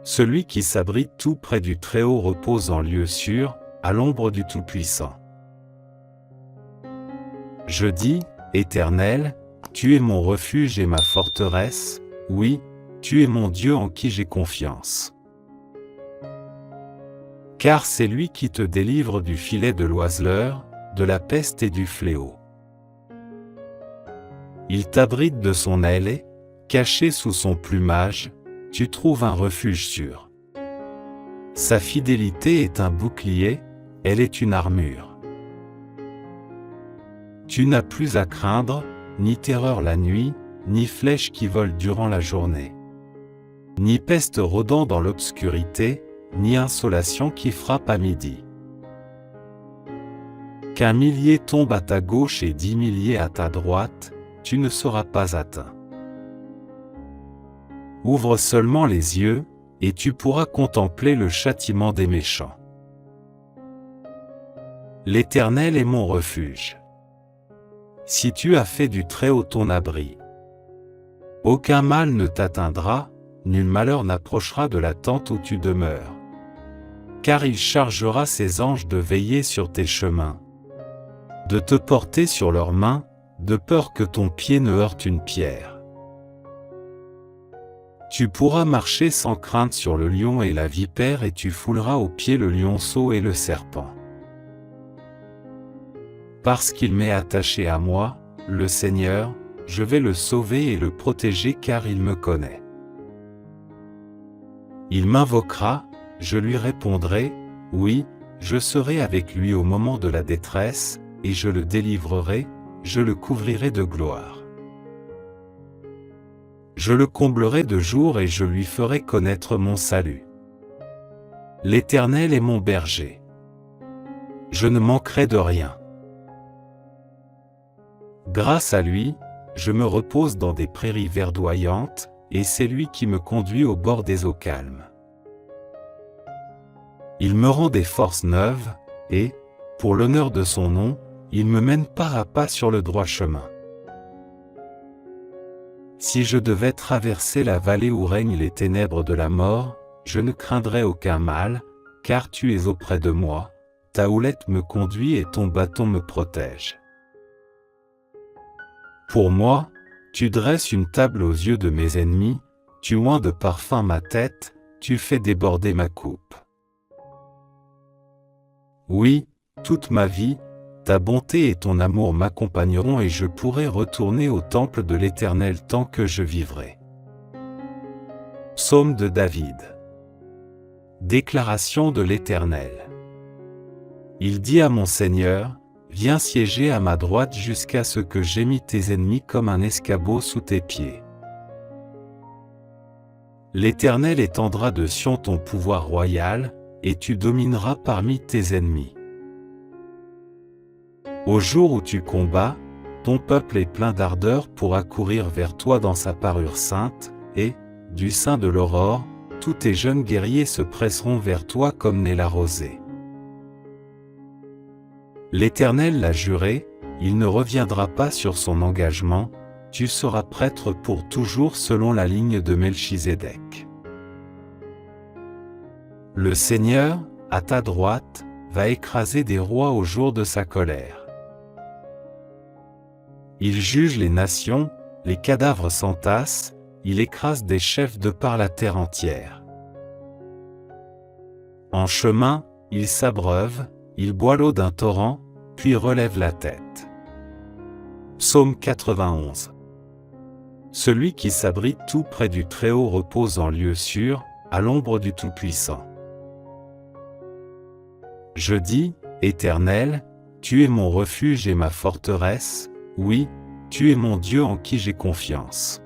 Celui qui s'abrite tout près du Très-Haut repose en lieu sûr, à l'ombre du Tout-Puissant. Je dis, Éternel, tu es mon refuge et ma forteresse, oui, tu es mon Dieu en qui j'ai confiance. Car c'est lui qui te délivre du filet de l'oiseleur, de la peste et du fléau. Il t'abrite de son aile et, caché sous son plumage, tu trouves un refuge sûr. Sa fidélité est un bouclier, elle est une armure. Tu n'as plus à craindre, ni terreur la nuit, ni flèche qui vole durant la journée. Ni peste rôdant dans l'obscurité, ni insolation qui frappe à midi. Qu'un millier tombe à ta gauche et 10 milliers à ta droite, tu ne seras pas atteint. Ouvre seulement les yeux, et tu pourras contempler le châtiment des méchants. L'Éternel est mon refuge. Si tu as fait du Très-Haut ton abri, aucun mal ne t'atteindra, nul malheur n'approchera de la tente où tu demeures. Car il chargera ses anges de veiller sur tes chemins, de te porter sur leurs mains, de peur que ton pied ne heurte une pierre. Tu pourras marcher sans crainte sur le lion et la vipère et tu fouleras aux pieds le lionceau et le serpent. Parce qu'il m'est attaché à moi, le Seigneur, je vais le sauver et le protéger car il me connaît. Il m'invoquera, je lui répondrai, oui, je serai avec lui au moment de la détresse, et je le délivrerai, je le couvrirai de gloire. Je le comblerai de jour et je lui ferai connaître mon salut. L'Éternel est mon berger. Je ne manquerai de rien. Grâce à lui, je me repose dans des prairies verdoyantes, et c'est lui qui me conduit au bord des eaux calmes. Il me rend des forces neuves, et, pour l'honneur de son nom, il me mène pas à pas sur le droit chemin. Si je devais traverser la vallée où règnent les ténèbres de la mort, je ne craindrais aucun mal, car tu es auprès de moi, ta houlette me conduit et ton bâton me protège. Pour moi, tu dresses une table aux yeux de mes ennemis, tu oins de parfum ma tête, tu fais déborder ma coupe. Oui, toute ma vie, ta bonté et ton amour m'accompagneront et je pourrai retourner au temple de l'Éternel tant que je vivrai. Psaume de David. Déclaration de l'Éternel. Il dit à mon Seigneur, viens siéger à ma droite jusqu'à ce que j'aie mis tes ennemis comme un escabeau sous tes pieds. L'Éternel étendra de Sion ton pouvoir royal, et tu domineras parmi tes ennemis. Au jour où tu combats, ton peuple est plein d'ardeur pour accourir vers toi dans sa parure sainte, et, du sein de l'aurore, tous tes jeunes guerriers se presseront vers toi comme naît la rosée. L'Éternel l'a juré, il ne reviendra pas sur son engagement, tu seras prêtre pour toujours selon la ligne de Melchizedek. Le Seigneur, à ta droite, va écraser des rois au jour de sa colère. Il juge les nations, les cadavres s'entassent, il écrase des chefs de par la terre entière. En chemin, il s'abreuve, il boit l'eau d'un torrent, puis relève la tête. Psaume 91. Celui qui s'abrite tout près du Très-Haut repose en lieu sûr, à l'ombre du Tout-Puissant. Je dis, Éternel, tu es mon refuge et ma forteresse, oui, tu es mon Dieu en qui j'ai confiance.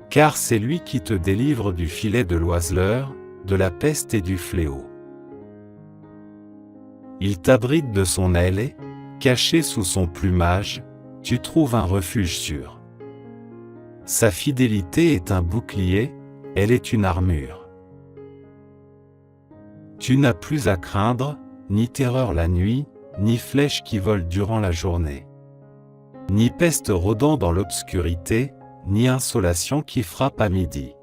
Car c'est lui qui te délivre du filet de l'oiseleur, de la peste et du fléau. Il t'abrite de son aile et, caché sous son plumage, tu trouves un refuge sûr. Sa fidélité est un bouclier, elle est une armure. Tu n'as plus à craindre, ni terreur la nuit, ni flèche qui vole durant la journée. Ni peste rôdant dans l'obscurité, ni insolation qui frappe à midi.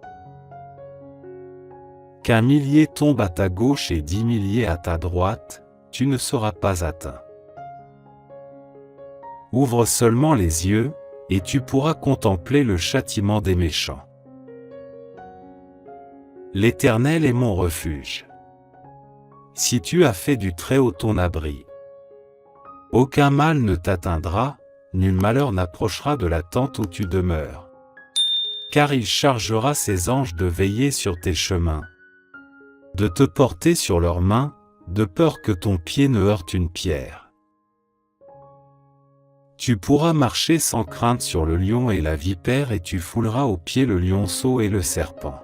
qu'un millier tombe à ta gauche et 10 milliers à ta droite, tu ne seras pas atteint. Ouvre seulement les yeux, et tu pourras contempler le châtiment des méchants. L'Éternel est mon refuge. Si tu as fait du Très-Haut ton abri, aucun mal ne t'atteindra, nul malheur n'approchera de la tente où tu demeures. Car il chargera ses anges de veiller sur tes chemins, de te porter sur leurs mains, de peur que ton pied ne heurte une pierre. Tu pourras marcher sans crainte sur le lion et la vipère, et tu fouleras aux pieds le lionceau et le serpent.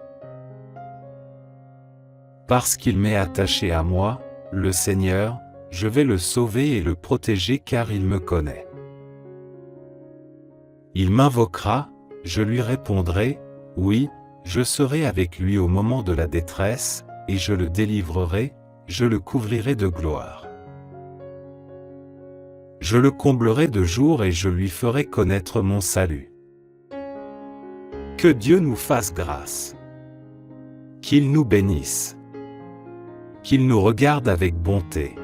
Parce qu'il m'est attaché à moi, le Seigneur, je vais le sauver et le protéger car il me connaît. Il m'invoquera, je lui répondrai, oui, je serai avec lui au moment de la détresse, et je le délivrerai, je le couvrirai de gloire. Je le comblerai de jour et je lui ferai connaître mon salut. Que Dieu nous fasse grâce. Qu'il nous bénisse. Qu'il nous regarde avec bonté.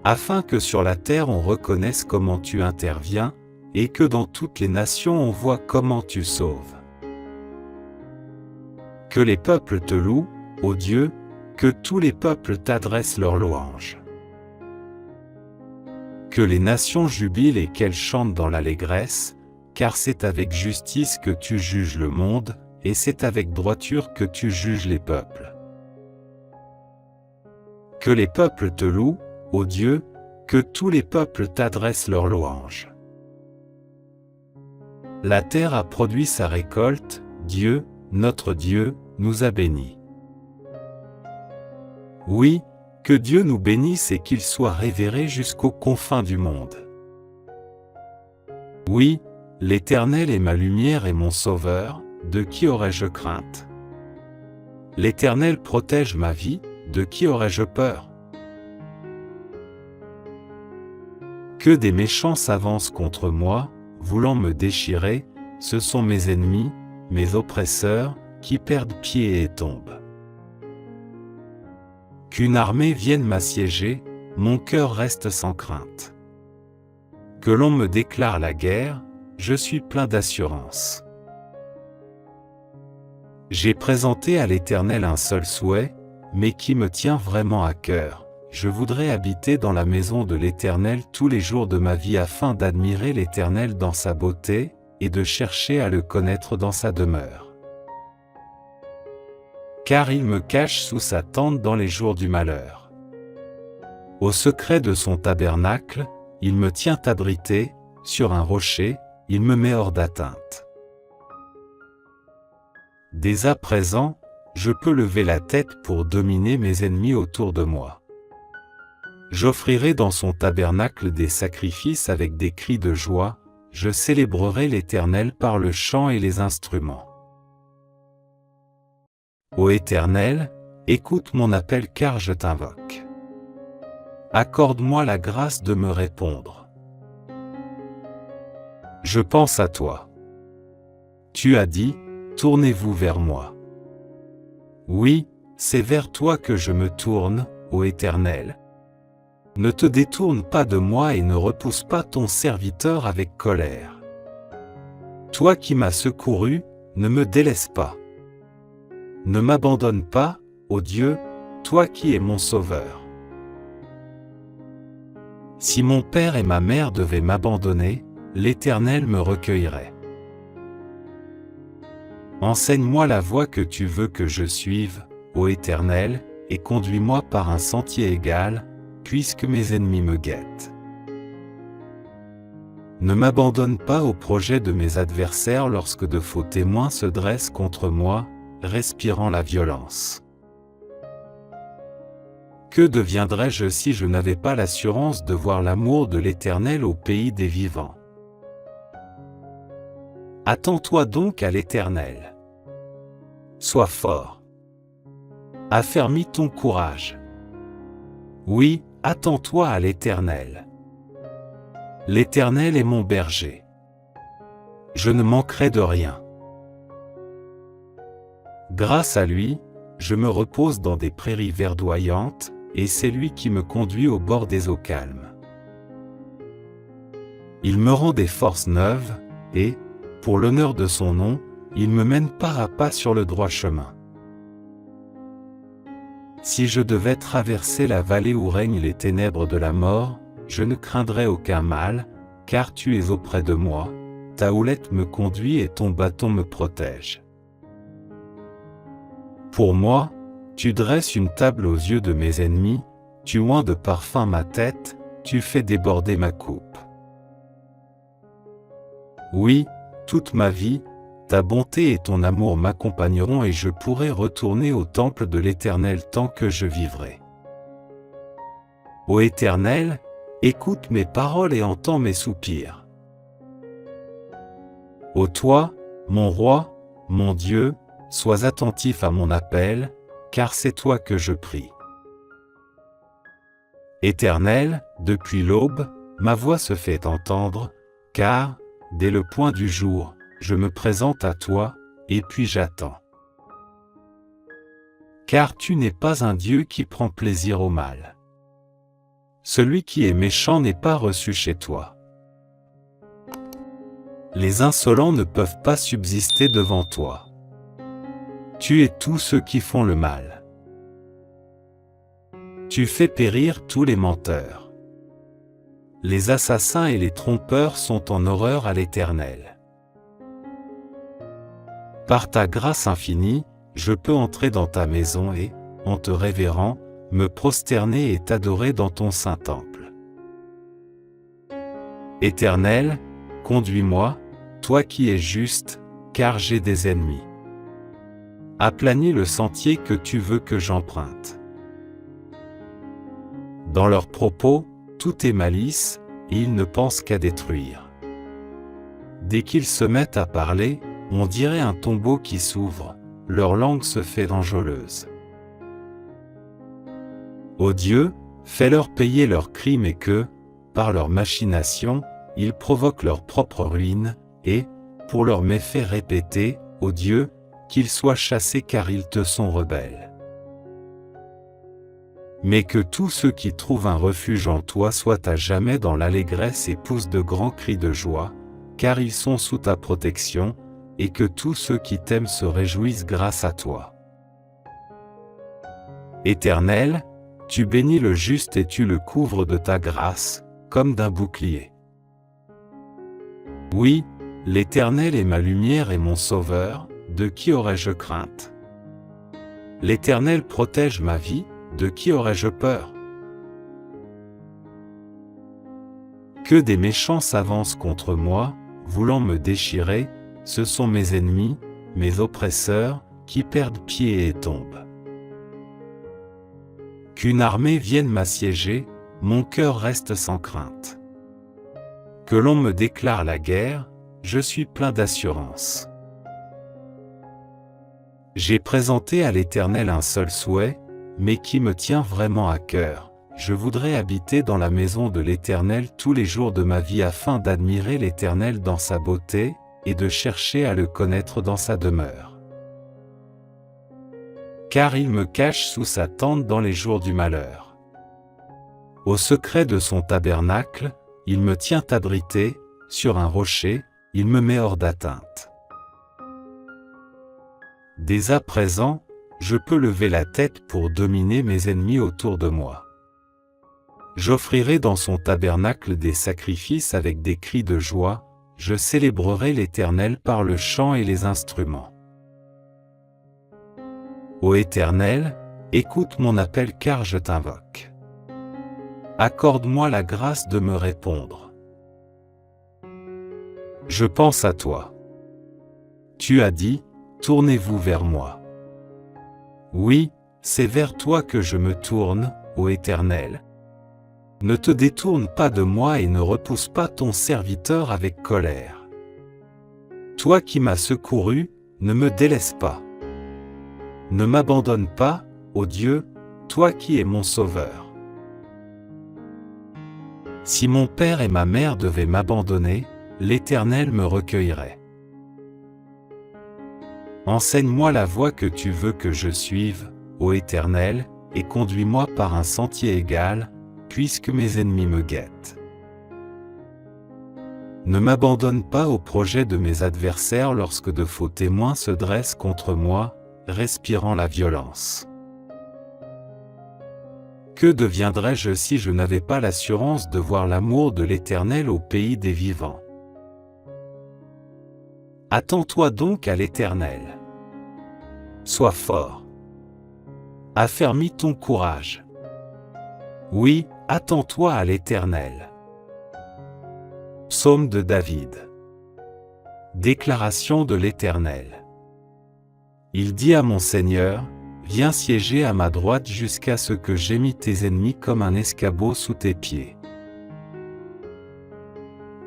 Afin que sur la terre on reconnaisse comment tu interviens, et que dans toutes les nations on voit comment tu sauves. Que les peuples te louent, ô Dieu, que tous les peuples t'adressent leurs louanges. Que les nations jubilent et qu'elles chantent dans l'allégresse, car c'est avec justice que tu juges le monde, et c'est avec droiture que tu juges les peuples. Que les peuples te louent, ô Dieu, que tous les peuples t'adressent leurs louanges. La terre a produit sa récolte, Dieu, notre Dieu, nous a bénis. Oui, que Dieu nous bénisse et qu'il soit révéré jusqu'aux confins du monde. Oui, l'Éternel est ma lumière et mon sauveur, de qui aurais-je crainte? L'Éternel protège ma vie, de qui aurais-je peur? Que des méchants s'avancent contre moi, voulant me déchirer, ce sont mes ennemis, mes oppresseurs, qui perdent pied et tombent. Qu'une armée vienne m'assiéger, mon cœur reste sans crainte. Que l'on me déclare la guerre, je suis plein d'assurance. J'ai présenté à l'Éternel un seul souhait, mais qui me tient vraiment à cœur. Je voudrais habiter dans la maison de l'Éternel tous les jours de ma vie afin d'admirer l'Éternel dans sa beauté, et de chercher à le connaître dans sa demeure. Car il me cache sous sa tente dans les jours du malheur. Au secret de son tabernacle, il me tient abrité, sur un rocher, il me met hors d'atteinte. Dès à présent, je peux lever la tête pour dominer mes ennemis autour de moi. J'offrirai dans son tabernacle des sacrifices avec des cris de joie, je célébrerai l'Éternel par le chant et les instruments. Ô Éternel, écoute mon appel car je t'invoque. Accorde-moi la grâce de me répondre. Je pense à toi. Tu as dit, tournez-vous vers moi. Oui, c'est vers toi que je me tourne, ô Éternel. Ne te détourne pas de moi et ne repousse pas ton serviteur avec colère. Toi qui m'as secouru, ne me délaisse pas. Ne m'abandonne pas, ô Dieu, toi qui es mon sauveur. Si mon père et ma mère devaient m'abandonner, l'Éternel me recueillerait. Enseigne-moi la voie que tu veux que je suive, ô Éternel, et conduis-moi par un sentier égal, puisque mes ennemis me guettent. Ne m'abandonne pas au projet de mes adversaires lorsque de faux témoins se dressent contre moi, respirant la violence. Que deviendrais-je si je n'avais pas l'assurance de voir l'amour de l'Éternel au pays des vivants? Attends-toi donc à l'Éternel. Sois fort. Affermis ton courage. Oui, attends-toi à l'Éternel. L'Éternel est mon berger. Je ne manquerai de rien. Grâce à lui, je me repose dans des prairies verdoyantes, et c'est lui qui me conduit au bord des eaux calmes. Il me rend des forces neuves, et, pour l'honneur de son nom, il me mène pas à pas sur le droit chemin. Si je devais traverser la vallée où règnent les ténèbres de la mort, je ne craindrais aucun mal, car tu es auprès de moi, ta houlette me conduit et ton bâton me protège. Pour moi, tu dresses une table aux yeux de mes ennemis, tu oins de parfum ma tête, tu fais déborder ma coupe. Oui, toute ma vie, ta bonté et ton amour m'accompagneront et je pourrai retourner au temple de l'Éternel tant que je vivrai. Ô Éternel, écoute mes paroles et entends mes soupirs. Ô toi, mon roi, mon Dieu, sois attentif à mon appel, car c'est toi que je prie. Éternel, depuis l'aube, ma voix se fait entendre, car, dès le point du jour, je me présente à toi, et puis j'attends. Car tu n'es pas un Dieu qui prend plaisir au mal. Celui qui est méchant n'est pas reçu chez toi. Les insolents ne peuvent pas subsister devant toi. Tu es tous ceux qui font le mal. Tu fais périr tous les menteurs. Les assassins et les trompeurs sont en horreur à l'Éternel. Par ta grâce infinie, je peux entrer dans ta maison et, en te révérant, me prosterner et t'adorer dans ton saint temple. Éternel, conduis-moi, toi qui es juste, car j'ai des ennemis. Aplanis le sentier que tu veux que j'emprunte. Dans leurs propos, tout est malice, et ils ne pensent qu'à détruire. Dès qu'ils se mettent à parler, on dirait un tombeau qui s'ouvre, leur langue se fait enjôleuse. Ô Dieu, fais-leur payer leurs crimes et que, par leurs machinations, ils provoquent leur propre ruine, et, pour leurs méfaits répétés, ô Dieu, qu'ils soient chassés car ils te sont rebelles. Mais que tous ceux qui trouvent un refuge en toi soient à jamais dans l'allégresse et poussent de grands cris de joie, car ils sont sous ta protection, et que tous ceux qui t'aiment se réjouissent grâce à toi. Éternel, tu bénis le juste et tu le couvres de ta grâce, comme d'un bouclier. Oui, l'Éternel est ma lumière et mon sauveur, de qui aurais-je crainte? L'Éternel protège ma vie, de qui aurais-je peur? Que des méchants s'avancent contre moi, voulant me déchirer, ce sont mes ennemis, mes oppresseurs, qui perdent pied et tombent. Qu'une armée vienne m'assiéger, mon cœur reste sans crainte. Que l'on me déclare la guerre, je suis plein d'assurance. J'ai présenté à l'Éternel un seul souhait, mais qui me tient vraiment à cœur. Je voudrais habiter dans la maison de l'Éternel tous les jours de ma vie afin d'admirer l'Éternel dans sa beauté, et de chercher à le connaître dans sa demeure. Car il me cache sous sa tente dans les jours du malheur. Au secret de son tabernacle, il me tient abrité, sur un rocher, il me met hors d'atteinte. Dès à présent, je peux lever la tête pour dominer mes ennemis autour de moi. J'offrirai dans son tabernacle des sacrifices avec des cris de joie, je célébrerai l'Éternel par le chant et les instruments. Ô Éternel, écoute mon appel car je t'invoque. Accorde-moi la grâce de me répondre. Je pense à toi. Tu as dit, tournez-vous vers moi. Oui, c'est vers toi que je me tourne, ô Éternel. Ne te détourne pas de moi et ne repousse pas ton serviteur avec colère. Toi qui m'as secouru, ne me délaisse pas. Ne m'abandonne pas, ô Dieu, toi qui es mon sauveur. Si mon père et ma mère devaient m'abandonner, l'Éternel me recueillerait. Enseigne-moi la voie que tu veux que je suive, ô Éternel, et conduis-moi par un sentier égal, puisque mes ennemis me guettent. Ne m'abandonne pas au projet de mes adversaires lorsque de faux témoins se dressent contre moi, respirant la violence. Que deviendrais-je si je n'avais pas l'assurance de voir l'amour de l'Éternel au pays des vivants? Attends-toi donc à l'Éternel. Sois fort. Affermis ton courage. Oui, attends-toi à l'Éternel. Psaume de David. Déclaration de l'Éternel. Il dit à mon Seigneur, viens siéger à ma droite jusqu'à ce que j'aie mis tes ennemis comme un escabeau sous tes pieds.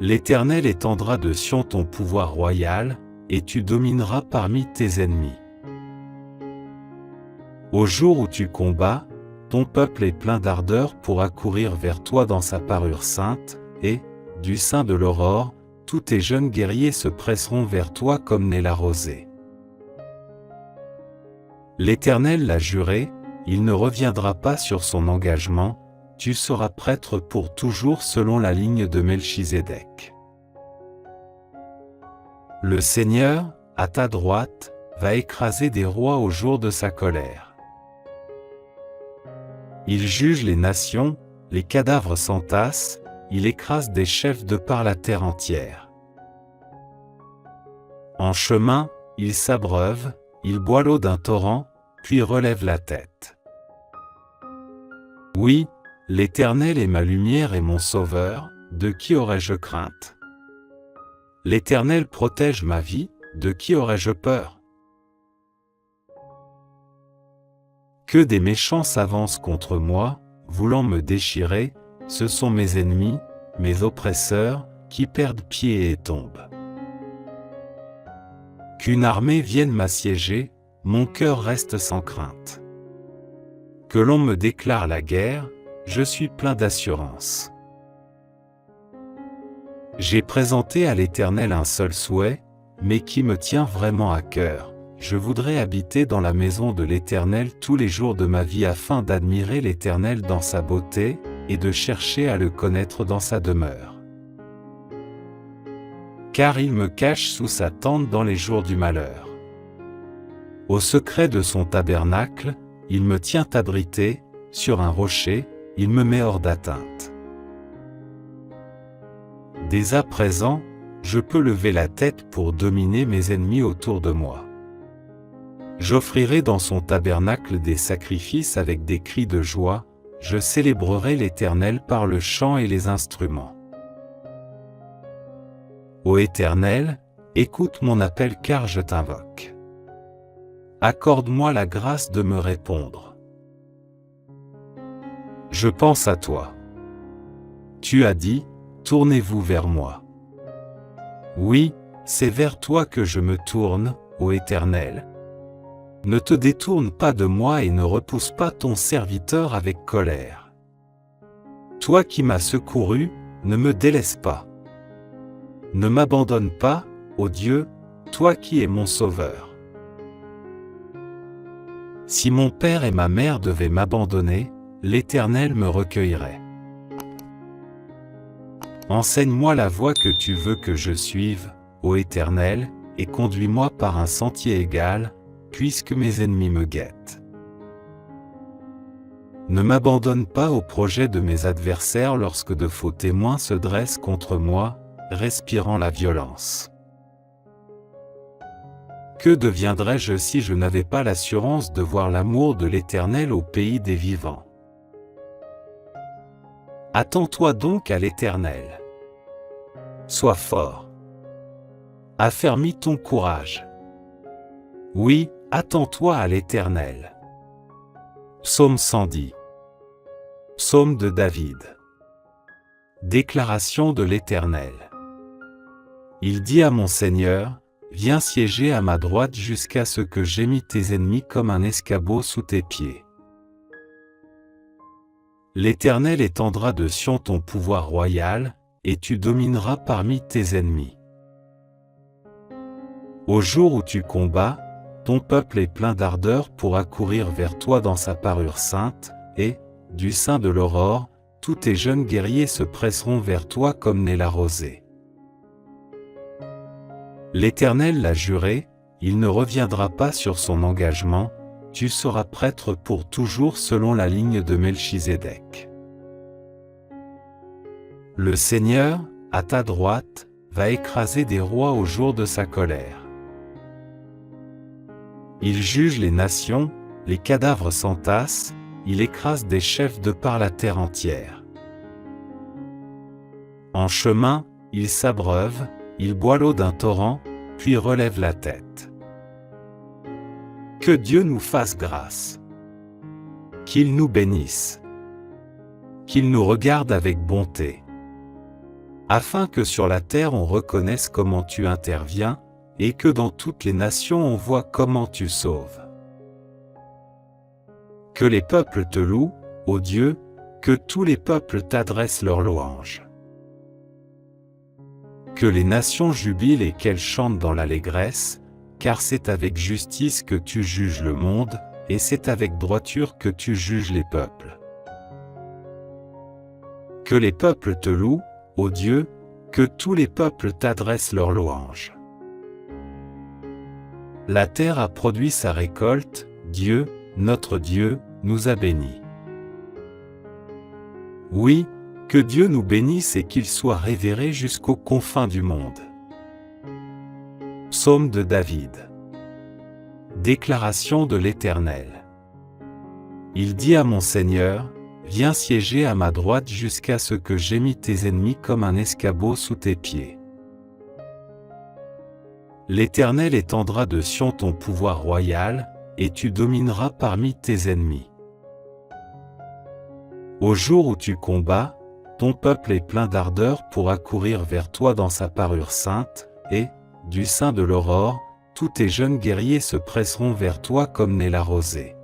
L'Éternel étendra de Sion ton pouvoir royal, et tu domineras parmi tes ennemis. Au jour où tu combats, ton peuple est plein d'ardeur pour accourir vers toi dans sa parure sainte, et, du sein de l'aurore, tous tes jeunes guerriers se presseront vers toi comme naît la rosée. L'Éternel l'a juré, il ne reviendra pas sur son engagement, tu seras prêtre pour toujours selon la ligne de Melchizedek. Le Seigneur, à ta droite, va écraser des rois au jour de sa colère. Il juge les nations, les cadavres s'entassent, il écrase des chefs de par la terre entière. En chemin, il s'abreuve, il boit l'eau d'un torrent, puis relève la tête. Oui, l'Éternel est ma lumière et mon sauveur, de qui aurais-je crainte? L'Éternel protège ma vie, de qui aurais-je peur? Que des méchants s'avancent contre moi, voulant me déchirer, ce sont mes ennemis, mes oppresseurs, qui perdent pied et tombent. Qu'une armée vienne m'assiéger, mon cœur reste sans crainte. Que l'on me déclare la guerre, je suis plein d'assurance. J'ai présenté à l'Éternel un seul souhait, mais qui me tient vraiment à cœur. Je voudrais habiter dans la maison de l'Éternel tous les jours de ma vie afin d'admirer l'Éternel dans sa beauté, et de chercher à le connaître dans sa demeure. Car il me cache sous sa tente dans les jours du malheur. Au secret de son tabernacle, il me tient abrité, sur un rocher, il me met hors d'atteinte. Dès à présent, je peux lever la tête pour dominer mes ennemis autour de moi. J'offrirai dans son tabernacle des sacrifices avec des cris de joie, je célébrerai l'Éternel par le chant et les instruments. Ô Éternel, écoute mon appel car je t'invoque. Accorde-moi la grâce de me répondre. Je pense à toi. Tu as dit, tournez-vous vers moi. Oui, c'est vers toi que je me tourne, ô Éternel. Ne te détourne pas de moi et ne repousse pas ton serviteur avec colère. Toi qui m'as secouru, ne me délaisse pas. Ne m'abandonne pas, ô Dieu, toi qui es mon sauveur. Si mon père et ma mère devaient m'abandonner, l'Éternel me recueillerait. Enseigne-moi la voie que tu veux que je suive, ô Éternel, et conduis-moi par un sentier égal, puisque mes ennemis me guettent. Ne m'abandonne pas au projet de mes adversaires lorsque de faux témoins se dressent contre moi, respirant la violence. Que deviendrais-je si je n'avais pas l'assurance de voir l'amour de l'Éternel au pays des vivants? Attends-toi donc à l'Éternel. Sois fort. Affermis ton courage. Oui, attends-toi à l'Éternel. Psaume 110. Psaume de David. Déclaration de l'Éternel. Il dit à mon Seigneur, viens siéger à ma droite jusqu'à ce que j'aie mis tes ennemis comme un escabeau sous tes pieds. L'Éternel étendra de Sion ton pouvoir royal, et tu domineras parmi tes ennemis. Au jour où tu combats, ton peuple est plein d'ardeur pour accourir vers toi dans sa parure sainte, et, du sein de l'aurore, tous tes jeunes guerriers se presseront vers toi comme naît la rosée. L'Éternel l'a juré, il ne reviendra pas sur son engagement, tu seras prêtre pour toujours selon la ligne de Melchizedek. Le Seigneur, à ta droite, va écraser des rois au jour de sa colère. Il juge les nations, les cadavres s'entassent, il écrase des chefs de par la terre entière. En chemin, il s'abreuve, il boit l'eau d'un torrent, puis relève la tête. Que Dieu nous fasse grâce. Qu'il nous bénisse. Qu'il nous regarde avec bonté. Afin que sur la terre on reconnaisse comment tu interviens, et que dans toutes les nations on voit comment tu sauves. Que les peuples te louent, ô Dieu, que tous les peuples t'adressent leurs louanges. Que les nations jubilent et qu'elles chantent dans l'allégresse, car c'est avec justice que tu juges le monde, et c'est avec droiture que tu juges les peuples. Que les peuples te louent, ô Dieu, que tous les peuples t'adressent leurs louanges. La terre a produit sa récolte, Dieu, notre Dieu, nous a bénis. Oui, que Dieu nous bénisse et qu'il soit révéré jusqu'aux confins du monde. Psaume de David. Déclaration de l'Éternel. Il dit à mon Seigneur, viens siéger à ma droite jusqu'à ce que j'aie mis tes ennemis comme un escabeau sous tes pieds. L'Éternel étendra de Sion ton pouvoir royal, et tu domineras parmi tes ennemis. Au jour où tu combats, ton peuple est plein d'ardeur pour accourir vers toi dans sa parure sainte, et, du sein de l'aurore, tous tes jeunes guerriers se presseront vers toi comme naît la rosée.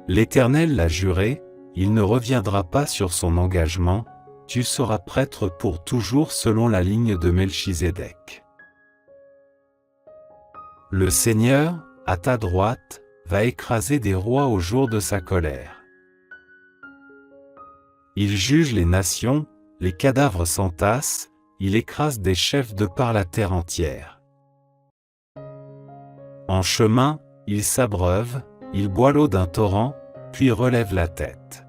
L'Éternel l'a juré, il ne reviendra pas sur son engagement, tu seras prêtre pour toujours selon la ligne de Melchizedek. Le Seigneur, à ta droite, va écraser des rois au jour de sa colère. Il juge les nations, les cadavres s'entassent, il écrase des chefs de par la terre entière. En chemin, il s'abreuve, il boit l'eau d'un torrent, puis relève la tête.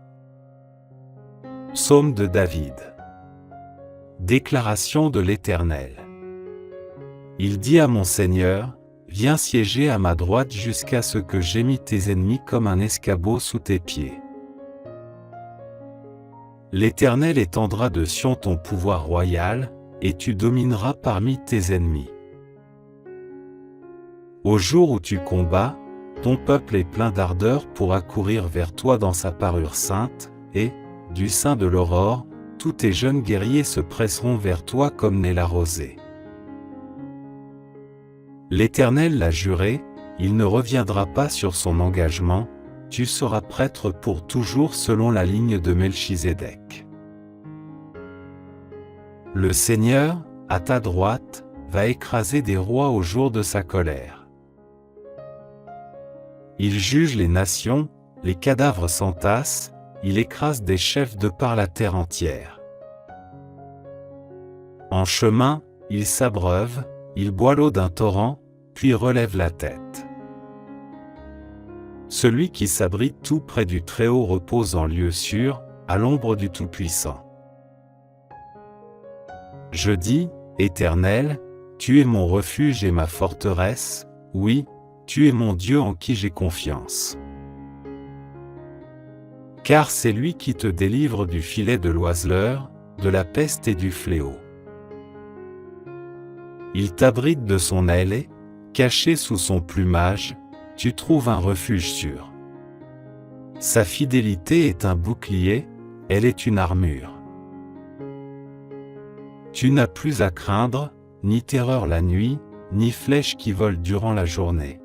Psaume de David. Déclaration de l'Éternel. Il dit à mon Seigneur, viens siéger à ma droite jusqu'à ce que j'aie mis tes ennemis comme un escabeau sous tes pieds. L'Éternel étendra de Sion ton pouvoir royal, et tu domineras parmi tes ennemis. Au jour où tu combats, ton peuple est plein d'ardeur pour accourir vers toi dans sa parure sainte, et, du sein de l'aurore, tous tes jeunes guerriers se presseront vers toi comme naît la rosée. L'Éternel l'a juré, il ne reviendra pas sur son engagement, tu seras prêtre pour toujours selon la ligne de Melchizedek. Le Seigneur, à ta droite, va écraser des rois au jour de sa colère. Il juge les nations, les cadavres s'entassent, il écrase des chefs de par la terre entière. En chemin, il s'abreuve, il boit l'eau d'un torrent, puis relève la tête. Celui qui s'abrite tout près du Très-Haut repose en lieu sûr, à l'ombre du Tout-Puissant. Je dis, Éternel, tu es mon refuge et ma forteresse, oui, tu es mon Dieu en qui j'ai confiance. Car c'est lui qui te délivre du filet de l'oiseleur, de la peste et du fléau. Il t'abrite de son aile et, caché sous son plumage, tu trouves un refuge sûr. Sa fidélité est un bouclier, elle est une armure. Tu n'as plus à craindre, ni terreur la nuit, ni flèche qui vole durant la journée.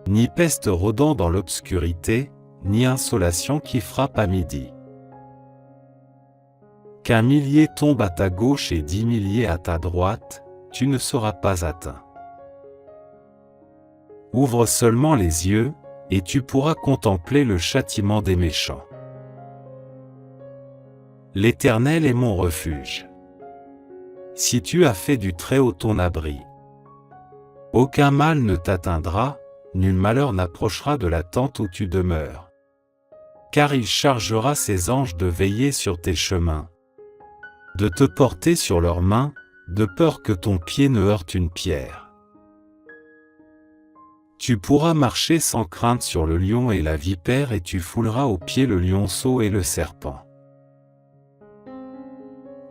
Ni peste rôdant dans l'obscurité, ni insolation qui frappe à midi. Qu'un millier tombe à ta gauche et 10 milliers à ta droite, tu ne seras pas atteint. Ouvre seulement les yeux, et tu pourras contempler le châtiment des méchants. L'Éternel est mon refuge. Si tu as fait du Très-Haut ton abri, aucun mal ne t'atteindra, nul malheur n'approchera de la tente où tu demeures. Car il chargera ses anges de veiller sur tes chemins, de te porter sur leurs mains, de peur que ton pied ne heurte une pierre. Tu pourras marcher sans crainte sur le lion et la vipère et tu fouleras aux pieds le lionceau et le serpent.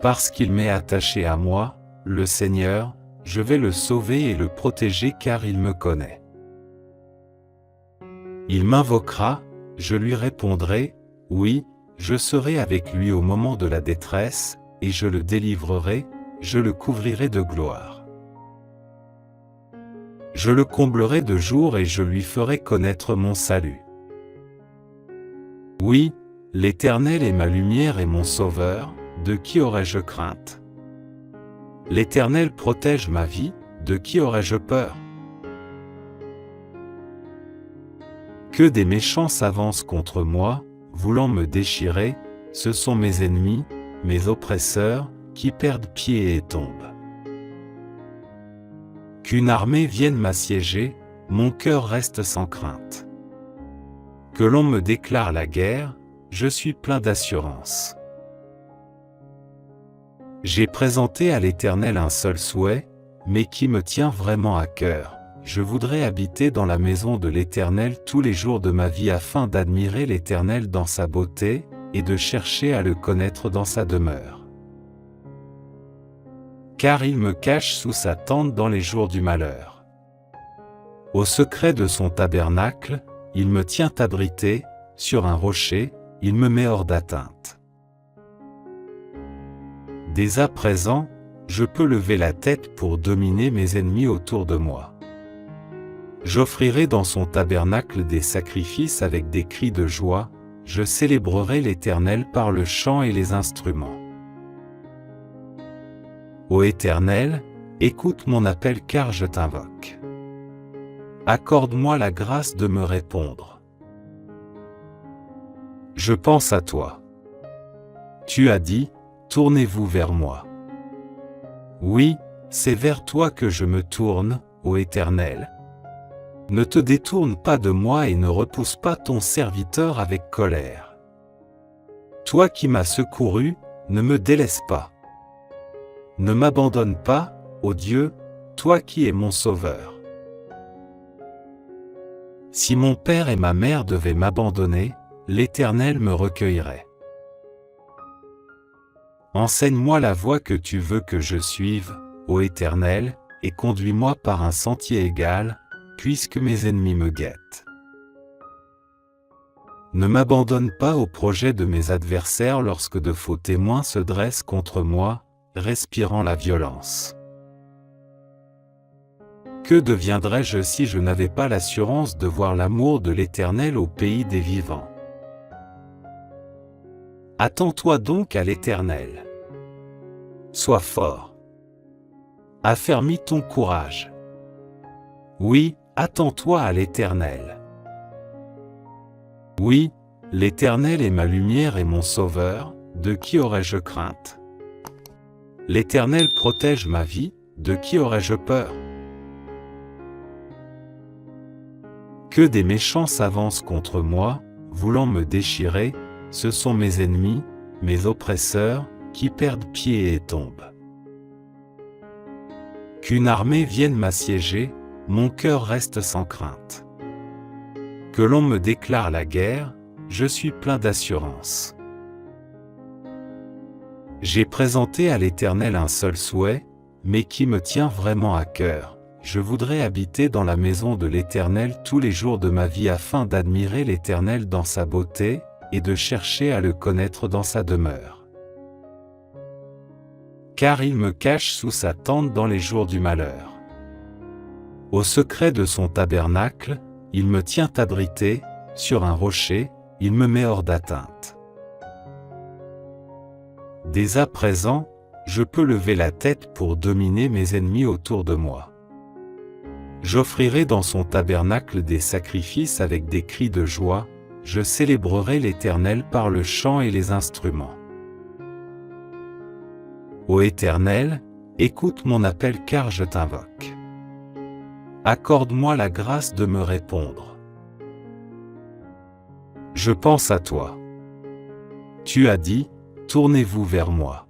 Parce qu'il m'est attaché à moi, le Seigneur, je vais le sauver et le protéger car il me connaît. Il m'invoquera, je lui répondrai, oui, je serai avec lui au moment de la détresse, et je le délivrerai, je le couvrirai de gloire. Je le comblerai de jour et je lui ferai connaître mon salut. Oui, l'Éternel est ma lumière et mon sauveur, de qui aurais-je crainte? L'Éternel protège ma vie, de qui aurais-je peur? Que des méchants s'avancent contre moi, voulant me déchirer, ce sont mes ennemis, mes oppresseurs, qui perdent pied et tombent. Qu'une armée vienne m'assiéger, mon cœur reste sans crainte. Que l'on me déclare la guerre, je suis plein d'assurance. J'ai présenté à l'Éternel un seul souhait, mais qui me tient vraiment à cœur. Je voudrais habiter dans la maison de l'Éternel tous les jours de ma vie afin d'admirer l'Éternel dans sa beauté, et de chercher à le connaître dans sa demeure. Car il me cache sous sa tente dans les jours du malheur. Au secret de son tabernacle, il me tient abrité, sur un rocher, il me met hors d'atteinte. Dès à présent, je peux lever la tête pour dominer mes ennemis autour de moi. J'offrirai dans son tabernacle des sacrifices avec des cris de joie, je célébrerai l'Éternel par le chant et les instruments. Ô Éternel, écoute mon appel car je t'invoque. Accorde-moi la grâce de me répondre. Je pense à toi. Tu as dit, tournez-vous vers moi. Oui, c'est vers toi que je me tourne, ô Éternel. Ne te détourne pas de moi et ne repousse pas ton serviteur avec colère. Toi qui m'as secouru, ne me délaisse pas. Ne m'abandonne pas, ô Dieu, toi qui es mon sauveur. Si mon père et ma mère devaient m'abandonner, l'Éternel me recueillerait. Enseigne-moi la voie que tu veux que je suive, ô Éternel, et conduis-moi par un sentier égal, puisque mes ennemis me guettent. Ne m'abandonne pas au projet de mes adversaires lorsque de faux témoins se dressent contre moi, respirant la violence. Que deviendrais-je si je n'avais pas l'assurance de voir l'amour de l'Éternel au pays des vivants? Attends-toi donc à l'Éternel. Sois fort. Affermis ton courage. Oui, attends-toi à l'Éternel. Oui, l'Éternel est ma lumière et mon sauveur, de qui aurais-je crainte? L'Éternel protège ma vie, de qui aurais-je peur? Que des méchants s'avancent contre moi, voulant me déchirer, ce sont mes ennemis, mes oppresseurs, qui perdent pied et tombent. Qu'une armée vienne m'assiéger, mon cœur reste sans crainte. Que l'on me déclare la guerre, je suis plein d'assurance. J'ai présenté à l'Éternel un seul souhait, mais qui me tient vraiment à cœur. Je voudrais habiter dans la maison de l'Éternel tous les jours de ma vie afin d'admirer l'Éternel dans sa beauté, et de chercher à le connaître dans sa demeure. Car il me cache sous sa tente dans les jours du malheur. Au secret de son tabernacle, il me tient abrité, sur un rocher, il me met hors d'atteinte. Dès à présent, je peux lever la tête pour dominer mes ennemis autour de moi. J'offrirai dans son tabernacle des sacrifices avec des cris de joie, je célébrerai l'Éternel par le chant et les instruments. Ô Éternel, écoute mon appel car je t'invoque. Accorde-moi la grâce de me répondre. Je pense à toi. Tu as dit, tournez-vous vers moi.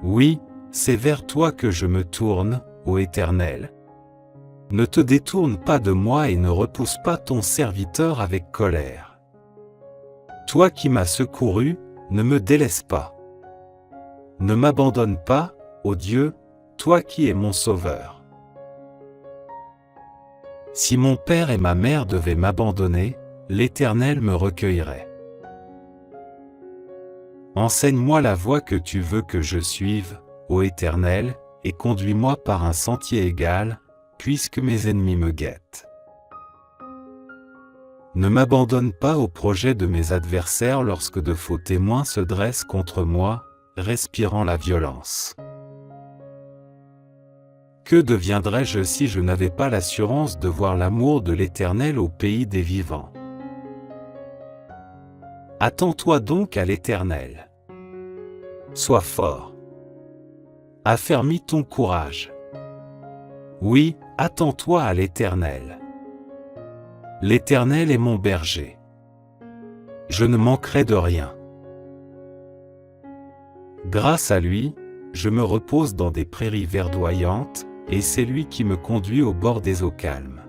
Oui, c'est vers toi que je me tourne, ô Éternel. Ne te détourne pas de moi et ne repousse pas ton serviteur avec colère. Toi qui m'as secouru, ne me délaisse pas. Ne m'abandonne pas, ô Dieu, toi qui es mon sauveur. Si mon père et ma mère devaient m'abandonner, l'Éternel me recueillerait. Enseigne-moi la voie que tu veux que je suive, ô Éternel, et conduis-moi par un sentier égal, puisque mes ennemis me guettent. Ne m'abandonne pas au projet de mes adversaires lorsque de faux témoins se dressent contre moi, respirant la violence. Que deviendrais-je si je n'avais pas l'assurance de voir l'amour de l'Éternel au pays des vivants? Attends-toi donc à l'Éternel. Sois fort. Affermis ton courage. Oui, attends-toi à l'Éternel. L'Éternel est mon berger. Je ne manquerai de rien. Grâce à lui, je me repose dans des prairies verdoyantes, et c'est lui qui me conduit au bord des eaux calmes.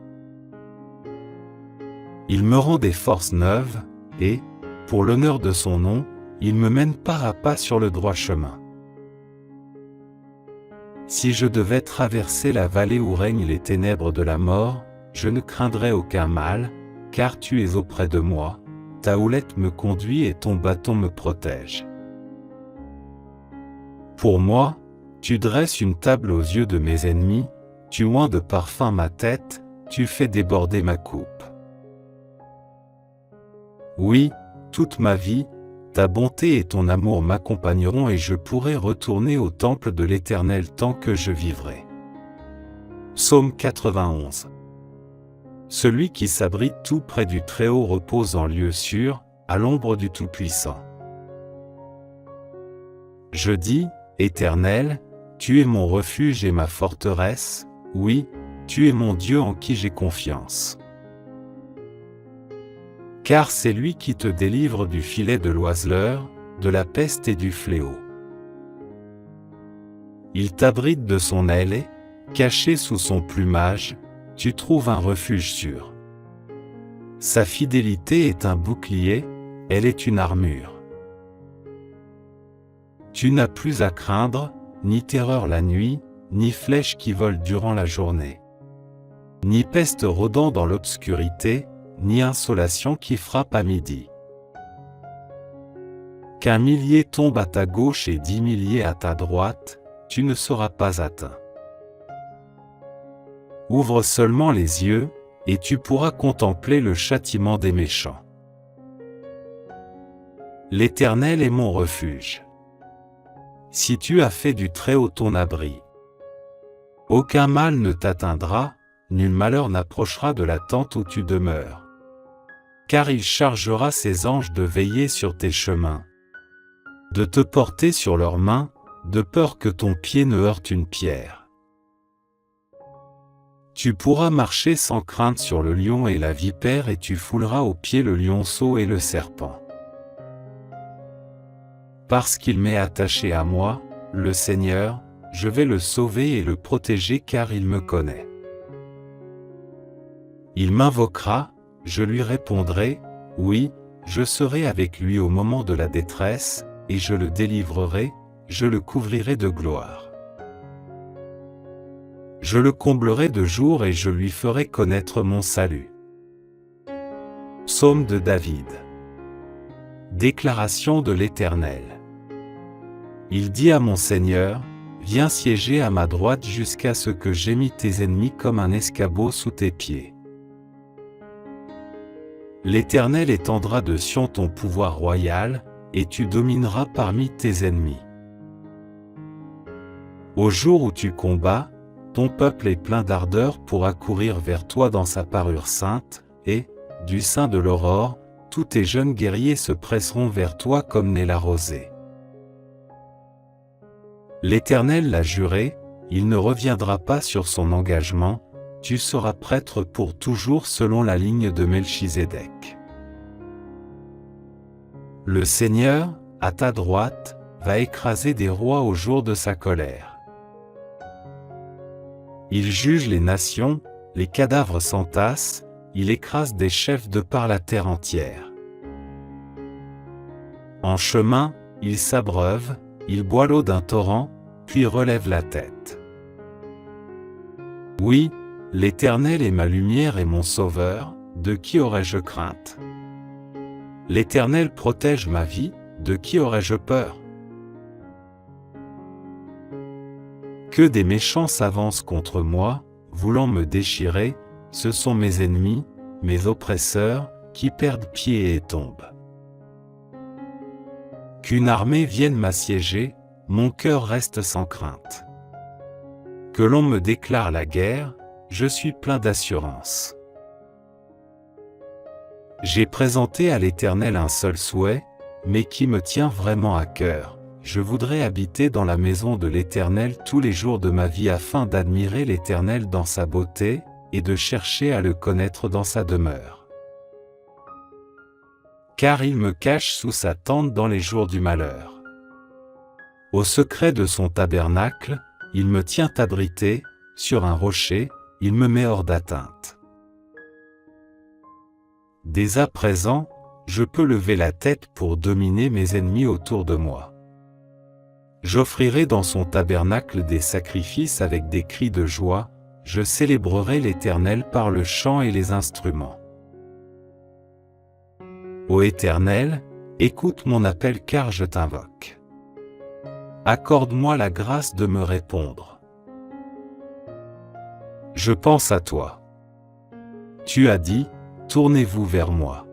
Il me rend des forces neuves, et, pour l'honneur de son nom, il me mène pas à pas sur le droit chemin. Si je devais traverser la vallée où règnent les ténèbres de la mort, je ne craindrais aucun mal, car tu es auprès de moi, ta houlette me conduit et ton bâton me protège. Pour moi, tu dresses une table aux yeux de mes ennemis, tu oins de parfum ma tête, tu fais déborder ma coupe. Oui, toute ma vie, ta bonté et ton amour m'accompagneront et je pourrai retourner au temple de l'Éternel tant que je vivrai. Psaume 91. Celui qui s'abrite tout près du Très-Haut repose en lieu sûr, à l'ombre du Tout-Puissant. Je dis, Éternel, tu es mon refuge et ma forteresse, oui, tu es mon Dieu en qui j'ai confiance. Car c'est lui qui te délivre du filet de l'oiseleur, de la peste et du fléau. Il t'abrite de son aile et, caché sous son plumage, tu trouves un refuge sûr. Sa fidélité est un bouclier, elle est une armure. Tu n'as plus à craindre, ni terreur la nuit, ni flèche qui vole durant la journée. Ni peste rôdant dans l'obscurité, ni insolation qui frappe à midi. Qu'un millier tombe à ta gauche et 10 milliers à ta droite, tu ne seras pas atteint. Ouvre seulement les yeux, et tu pourras contempler le châtiment des méchants. L'Éternel est mon refuge. Si tu as fait du Très-Haut ton abri, aucun mal ne t'atteindra, nul malheur n'approchera de la tente où tu demeures. Car il chargera ses anges de veiller sur tes chemins, de te porter sur leurs mains, de peur que ton pied ne heurte une pierre. Tu pourras marcher sans crainte sur le lion et la vipère et tu fouleras aux pieds le lionceau et le serpent. Parce qu'il m'est attaché à moi, le Seigneur, je vais le sauver et le protéger car il me connaît. Il m'invoquera, je lui répondrai, oui, je serai avec lui au moment de la détresse, et je le délivrerai, je le couvrirai de gloire. Je le comblerai de jour et je lui ferai connaître mon salut. Psaume de David. Déclaration de l'Éternel. Il dit à mon Seigneur, viens siéger à ma droite jusqu'à ce que j'aie mis tes ennemis comme un escabeau sous tes pieds. L'Éternel étendra de Sion ton pouvoir royal, et tu domineras parmi tes ennemis. Au jour où tu combats, ton peuple est plein d'ardeur pour accourir vers toi dans sa parure sainte, et, du sein de l'aurore, tous tes jeunes guerriers se presseront vers toi comme naît la rosée. L'Éternel l'a juré, il ne reviendra pas sur son engagement, tu seras prêtre pour toujours selon la ligne de Melchizedek. Le Seigneur, à ta droite, va écraser des rois au jour de sa colère. Il juge les nations, les cadavres s'entassent, il écrase des chefs de par la terre entière. En chemin, il s'abreuve, il boit l'eau d'un torrent, puis relève la tête. Oui, l'Éternel est ma lumière et mon sauveur, de qui aurais-je crainte? L'Éternel protège ma vie, de qui aurais-je peur? Que des méchants s'avancent contre moi, voulant me déchirer, ce sont mes ennemis, mes oppresseurs, qui perdent pied et tombent. Qu'une armée vienne m'assiéger, mon cœur reste sans crainte. Que l'on me déclare la guerre, je suis plein d'assurance. J'ai présenté à l'Éternel un seul souhait, mais qui me tient vraiment à cœur. Je voudrais habiter dans la maison de l'Éternel tous les jours de ma vie afin d'admirer l'Éternel dans sa beauté, et de chercher à le connaître dans sa demeure. Car il me cache sous sa tente dans les jours du malheur. Au secret de son tabernacle, il me tient abrité, sur un rocher, il me met hors d'atteinte. Dès à présent, je peux lever la tête pour dominer mes ennemis autour de moi. J'offrirai dans son tabernacle des sacrifices avec des cris de joie, je célébrerai l'Éternel par le chant et les instruments. Ô Éternel, écoute mon appel car je t'invoque. Accorde-moi la grâce de me répondre. Je pense à toi. Tu as dit, tournez-vous vers moi.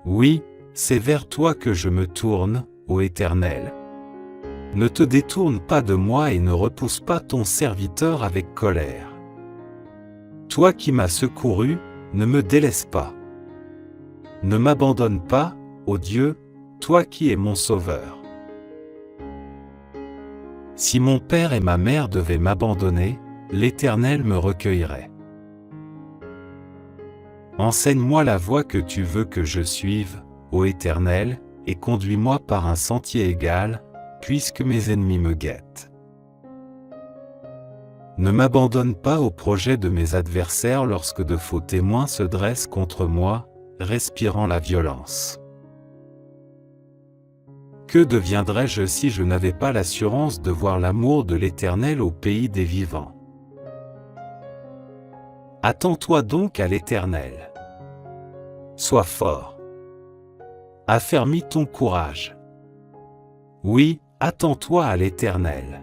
Oui, c'est vers toi que je me tourne, ô Éternel. Ne te détourne pas de moi et ne repousse pas ton serviteur avec colère. Toi qui m'as secouru, ne me délaisse pas. Ne m'abandonne pas, ô Dieu, toi qui es mon sauveur. Si mon père et ma mère devaient m'abandonner, l'Éternel me recueillerait. Enseigne-moi la voie que tu veux que je suive, ô Éternel, et conduis-moi par un sentier égal, puisque mes ennemis me guettent. Ne m'abandonne pas au projet de mes adversaires lorsque de faux témoins se dressent contre moi, respirant la violence. Que deviendrais-je si je n'avais pas l'assurance de voir l'amour de l'Éternel au pays des vivants? Attends-toi donc à l'Éternel. Sois fort. Affermis ton courage. Oui, attends-toi à l'Éternel.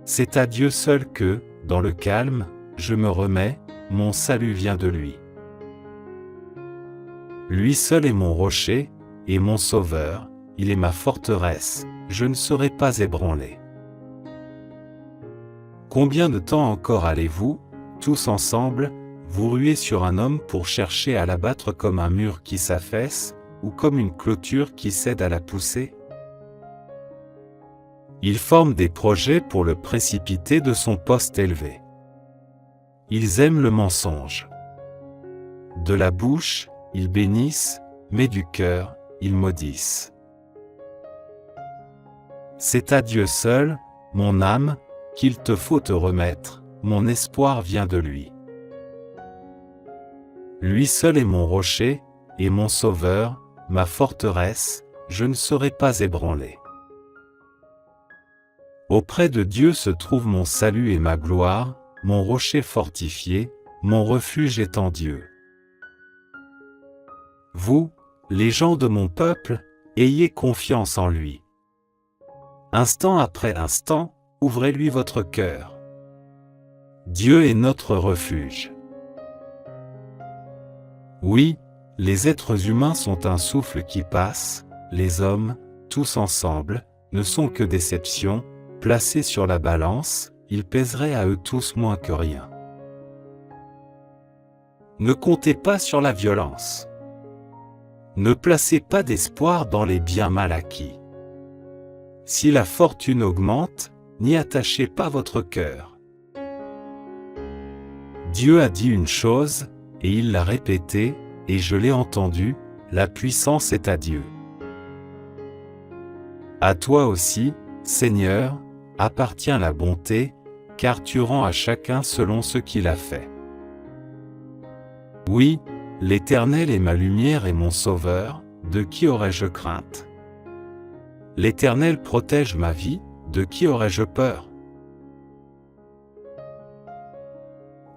C'est à Dieu seul que, dans le calme, je me remets, mon salut vient de lui. Lui seul est mon rocher, et mon sauveur, il est ma forteresse, je ne serai pas ébranlé. Combien de temps encore allez-vous, tous ensemble, vous ruer sur un homme pour chercher à l'abattre comme un mur qui s'affaisse, ou comme une clôture qui cède à la poussée? Ils forment des projets pour le précipiter de son poste élevé. Ils aiment le mensonge. De la bouche, ils bénissent, mais du cœur, ils maudissent. C'est à Dieu seul, mon âme, qu'il te faut te remettre, mon espoir vient de lui. Lui seul est mon rocher, et mon sauveur, ma forteresse, je ne serai pas ébranlé. Auprès de Dieu se trouve mon salut et ma gloire, mon rocher fortifié, mon refuge est en Dieu. Vous, les gens de mon peuple, ayez confiance en lui. Instant après instant, ouvrez-lui votre cœur. Dieu est notre refuge. Oui, les êtres humains sont un souffle qui passe, les hommes, tous ensemble, ne sont que déceptions, placés sur la balance, il pèserait à eux tous moins que rien. Ne comptez pas sur la violence. Ne placez pas d'espoir dans les biens mal acquis. Si la fortune augmente, n'y attachez pas votre cœur. Dieu a dit une chose, et il l'a répétée, et je l'ai entendue, la puissance est à Dieu. À toi aussi, Seigneur, appartient la bonté, car tu rends à chacun selon ce qu'il a fait. Oui, l'Éternel est ma lumière et mon sauveur, de qui aurais-je crainte? L'Éternel protège ma vie, de qui aurais-je peur?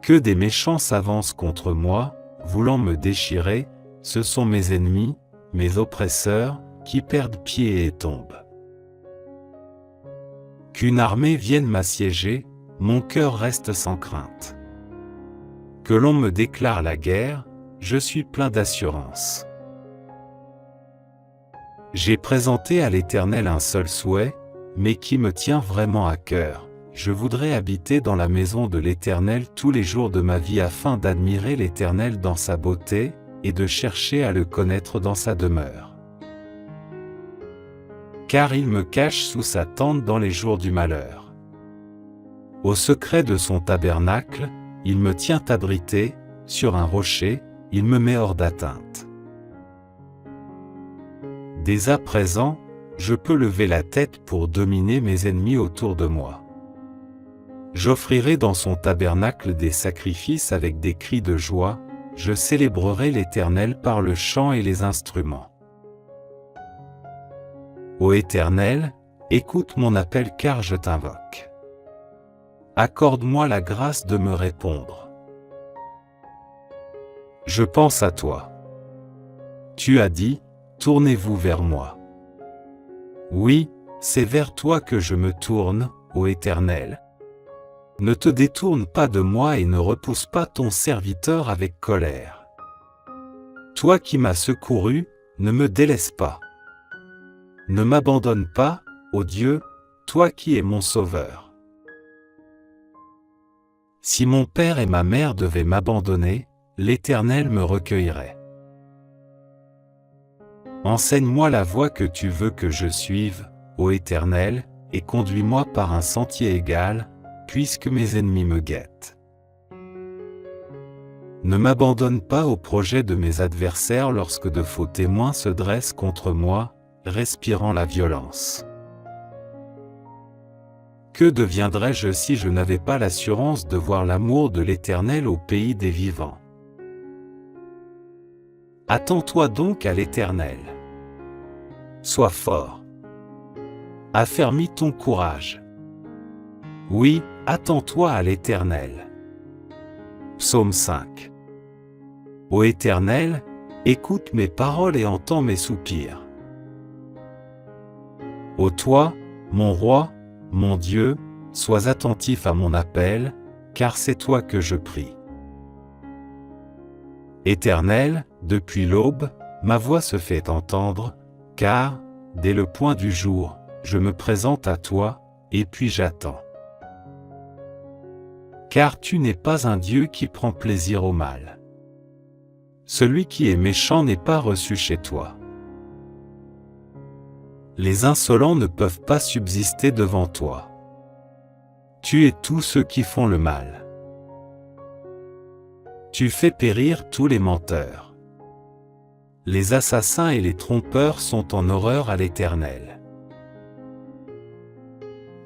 Que des méchants s'avancent contre moi, voulant me déchirer, ce sont mes ennemis, mes oppresseurs, qui perdent pied et tombent. Qu'une armée vienne m'assiéger, mon cœur reste sans crainte. Que l'on me déclare la guerre, je suis plein d'assurance. J'ai présenté à l'Éternel un seul souhait, mais qui me tient vraiment à cœur. Je voudrais habiter dans la maison de l'Éternel tous les jours de ma vie afin d'admirer l'Éternel dans sa beauté, et de chercher à le connaître dans sa demeure. Car il me cache sous sa tente dans les jours du malheur. Au secret de son tabernacle, il me tient abrité, sur un rocher, il me met hors d'atteinte. Dès à présent, je peux lever la tête pour dominer mes ennemis autour de moi. J'offrirai dans son tabernacle des sacrifices avec des cris de joie, je célébrerai l'Éternel par le chant et les instruments. Ô Éternel, écoute mon appel car je t'invoque. Accorde-moi la grâce de me répondre. Je pense à toi. Tu as dit, tournez-vous vers moi. Oui, c'est vers toi que je me tourne, ô Éternel. Ne te détourne pas de moi et ne repousse pas ton serviteur avec colère. Toi qui m'as secouru, ne me délaisse pas. Ne m'abandonne pas, ô Dieu, toi qui es mon sauveur. Si mon père et ma mère devaient m'abandonner, l'Éternel me recueillerait. Enseigne-moi la voie que tu veux que je suive, ô Éternel, et conduis-moi par un sentier égal, puisque mes ennemis me guettent. Ne m'abandonne pas au projet de mes adversaires lorsque de faux témoins se dressent contre moi, respirant la violence. Que deviendrais-je si je n'avais pas l'assurance de voir l'amour de l'Éternel au pays des vivants? Attends-toi donc à l'Éternel. Sois fort. Affermis ton courage. Oui, attends-toi à l'Éternel. Psaume 5. Ô Éternel, écoute mes paroles et entends mes soupirs. Ô toi, mon roi, mon Dieu, sois attentif à mon appel, car c'est toi que je prie. Éternel, depuis l'aube, ma voix se fait entendre, car, dès le point du jour, je me présente à toi, et puis j'attends. Car tu n'es pas un Dieu qui prend plaisir au mal. Celui qui est méchant n'est pas reçu chez toi. Les insolents ne peuvent pas subsister devant toi. Tu es tous ceux qui font le mal. Tu fais périr tous les menteurs. Les assassins et les trompeurs sont en horreur à l'Éternel.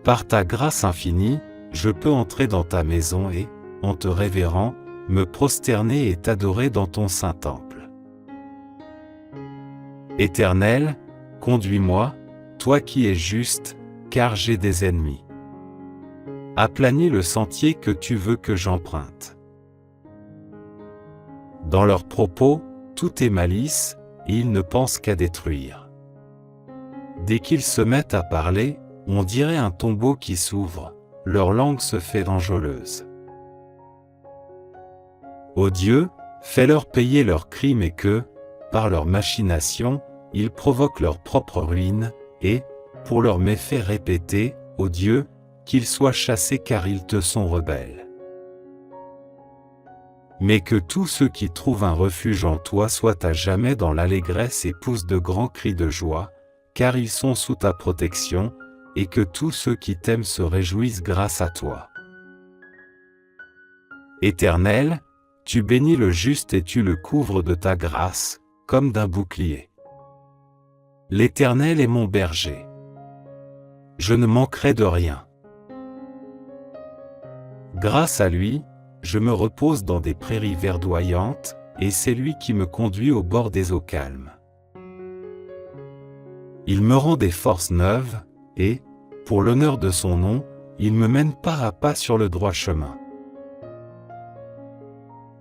Par ta grâce infinie, je peux entrer dans ta maison et, en te révérant, me prosterner et t'adorer dans ton saint temple. Éternel, conduis-moi, toi qui es juste, car j'ai des ennemis. Aplanis le sentier que tu veux que j'emprunte. Dans leurs propos, tout est malice, et ils ne pensent qu'à détruire. Dès qu'ils se mettent à parler, on dirait un tombeau qui s'ouvre, leur langue se fait enjôleuse. Ô Dieu, fais-leur payer leurs crimes et que, par leurs machinations, ils provoquent leur propre ruine, et, pour leurs méfaits répétés, ô Dieu, qu'ils soient chassés car ils te sont rebelles. Mais que tous ceux qui trouvent un refuge en toi soient à jamais dans l'allégresse et poussent de grands cris de joie, car ils sont sous ta protection, et que tous ceux qui t'aiment se réjouissent grâce à toi. Éternel, tu bénis le juste et tu le couvres de ta grâce, comme d'un bouclier. L'Éternel est mon berger. Je ne manquerai de rien. Grâce à lui, je me repose dans des prairies verdoyantes, et c'est lui qui me conduit au bord des eaux calmes. Il me rend des forces neuves, et, pour l'honneur de son nom, il me mène pas à pas sur le droit chemin.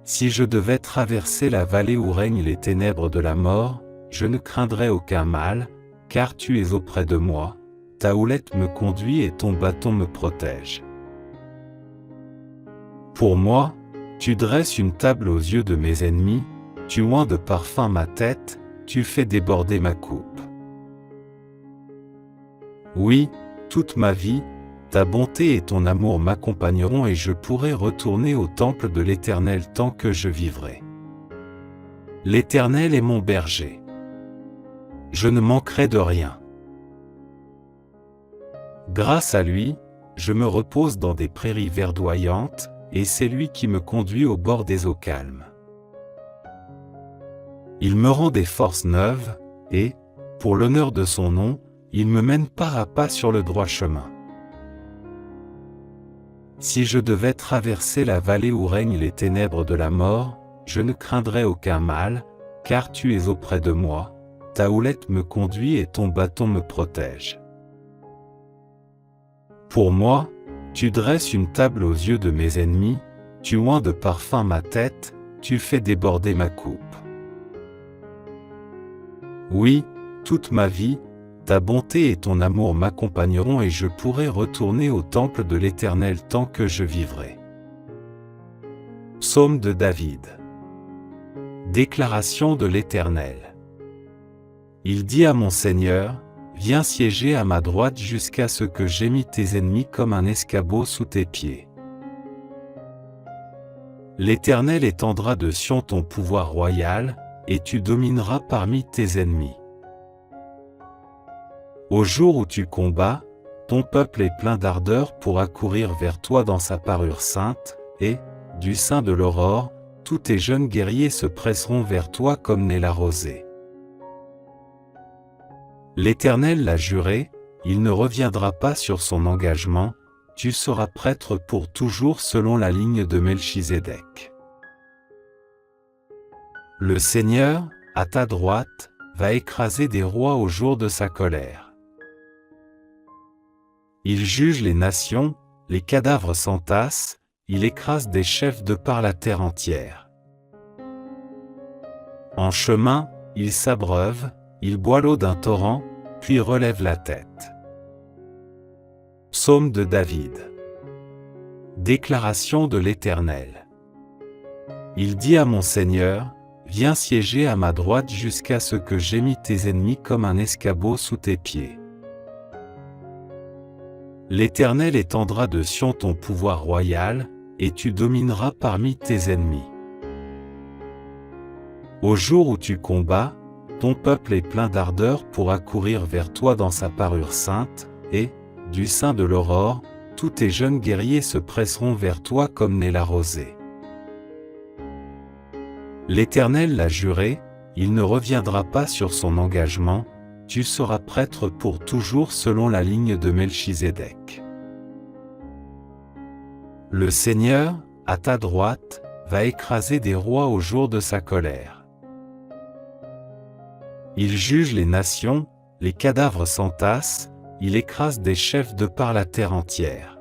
Si je devais traverser la vallée où règnent les ténèbres de la mort, je ne craindrais aucun mal, car tu es auprès de moi, ta houlette me conduit et ton bâton me protège. Pour moi, tu dresses une table aux yeux de mes ennemis, tu oins de parfum ma tête, tu fais déborder ma coupe. Oui, toute ma vie, ta bonté et ton amour m'accompagneront et je pourrai retourner au temple de l'Éternel tant que je vivrai. L'Éternel est mon berger. Je ne manquerai de rien. Grâce à lui, je me repose dans des prairies verdoyantes, et c'est lui qui me conduit au bord des eaux calmes. Il me rend des forces neuves, et, pour l'honneur de son nom, il me mène pas à pas sur le droit chemin. Si je devais traverser la vallée où règnent les ténèbres de la mort, je ne craindrais aucun mal, car tu es auprès de moi, ta houlette me conduit et ton bâton me protège. Pour moi, tu dresses une table aux yeux de mes ennemis, tu oins de parfum ma tête, tu fais déborder ma coupe. Oui, toute ma vie, ta bonté et ton amour m'accompagneront et je pourrai retourner au temple de l'Éternel tant que je vivrai. Psaume de David. Déclaration de l'Éternel. Il dit à mon Seigneur, viens siéger à ma droite jusqu'à ce que j'aie mis tes ennemis comme un escabeau sous tes pieds. L'Éternel étendra de Sion ton pouvoir royal, et tu domineras parmi tes ennemis. Au jour où tu combats, ton peuple est plein d'ardeur pour accourir vers toi dans sa parure sainte, et, du sein de l'aurore, tous tes jeunes guerriers se presseront vers toi comme naît la rosée. L'Éternel l'a juré, il ne reviendra pas sur son engagement, tu seras prêtre pour toujours selon la ligne de Melchizedek. Le Seigneur, à ta droite, va écraser des rois au jour de sa colère. Il juge les nations, les cadavres s'entassent, il écrase des chefs de par la terre entière. En chemin, il s'abreuve, il boit l'eau d'un torrent, puis relève la tête. Psaume de David. Déclaration de l'Éternel. Il dit à mon Seigneur, viens siéger à ma droite jusqu'à ce que j'aie mis tes ennemis comme un escabeau sous tes pieds. L'Éternel étendra de Sion ton pouvoir royal, et tu domineras parmi tes ennemis. Au jour où tu combats, ton peuple est plein d'ardeur pour accourir vers toi dans sa parure sainte, et, du sein de l'aurore, tous tes jeunes guerriers se presseront vers toi comme naît la rosée. L'Éternel l'a juré, il ne reviendra pas sur son engagement, tu seras prêtre pour toujours selon la ligne de Melchizedek. Le Seigneur, à ta droite, va écraser des rois au jour de sa colère. Il juge les nations, les cadavres s'entassent, il écrase des chefs de par la terre entière.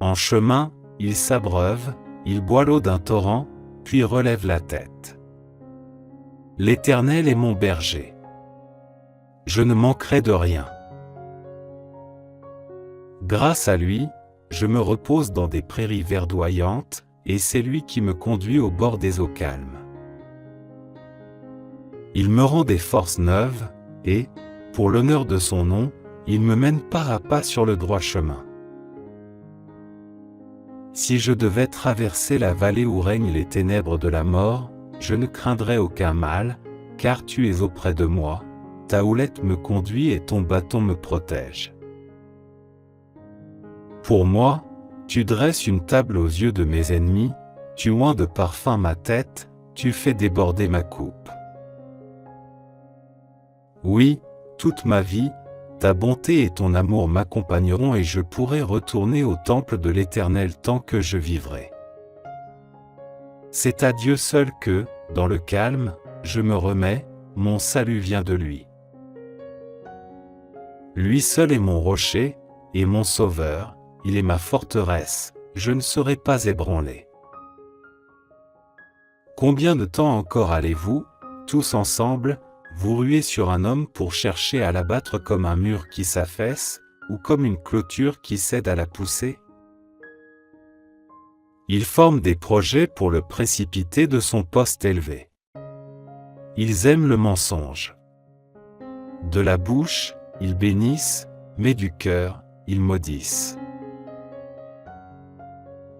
En chemin, il s'abreuve, il boit l'eau d'un torrent, puis relève la tête. L'Éternel est mon berger. Je ne manquerai de rien. Grâce à lui, je me repose dans des prairies verdoyantes, et c'est lui qui me conduit au bord des eaux calmes. Il me rend des forces neuves, et, pour l'honneur de son nom, il me mène pas à pas sur le droit chemin. Si je devais traverser la vallée où règnent les ténèbres de la mort, je ne craindrais aucun mal, car tu es auprès de moi, ta houlette me conduit et ton bâton me protège. Pour moi, tu dresses une table aux yeux de mes ennemis, tu oins de parfum ma tête, tu fais déborder ma coupe. Oui, toute ma vie, ta bonté et ton amour m'accompagneront et je pourrai retourner au temple de l'Éternel tant que je vivrai. C'est à Dieu seul que, dans le calme, je me remets, mon salut vient de lui. Lui seul est mon rocher, et mon sauveur, il est ma forteresse, je ne serai pas ébranlé. Combien de temps encore allez-vous, tous ensemble, vous ruer sur un homme pour chercher à l'abattre comme un mur qui s'affaisse, ou comme une clôture qui cède à la poussée? Ils forment des projets pour le précipiter de son poste élevé. Ils aiment le mensonge. De la bouche, ils bénissent, mais du cœur, ils maudissent.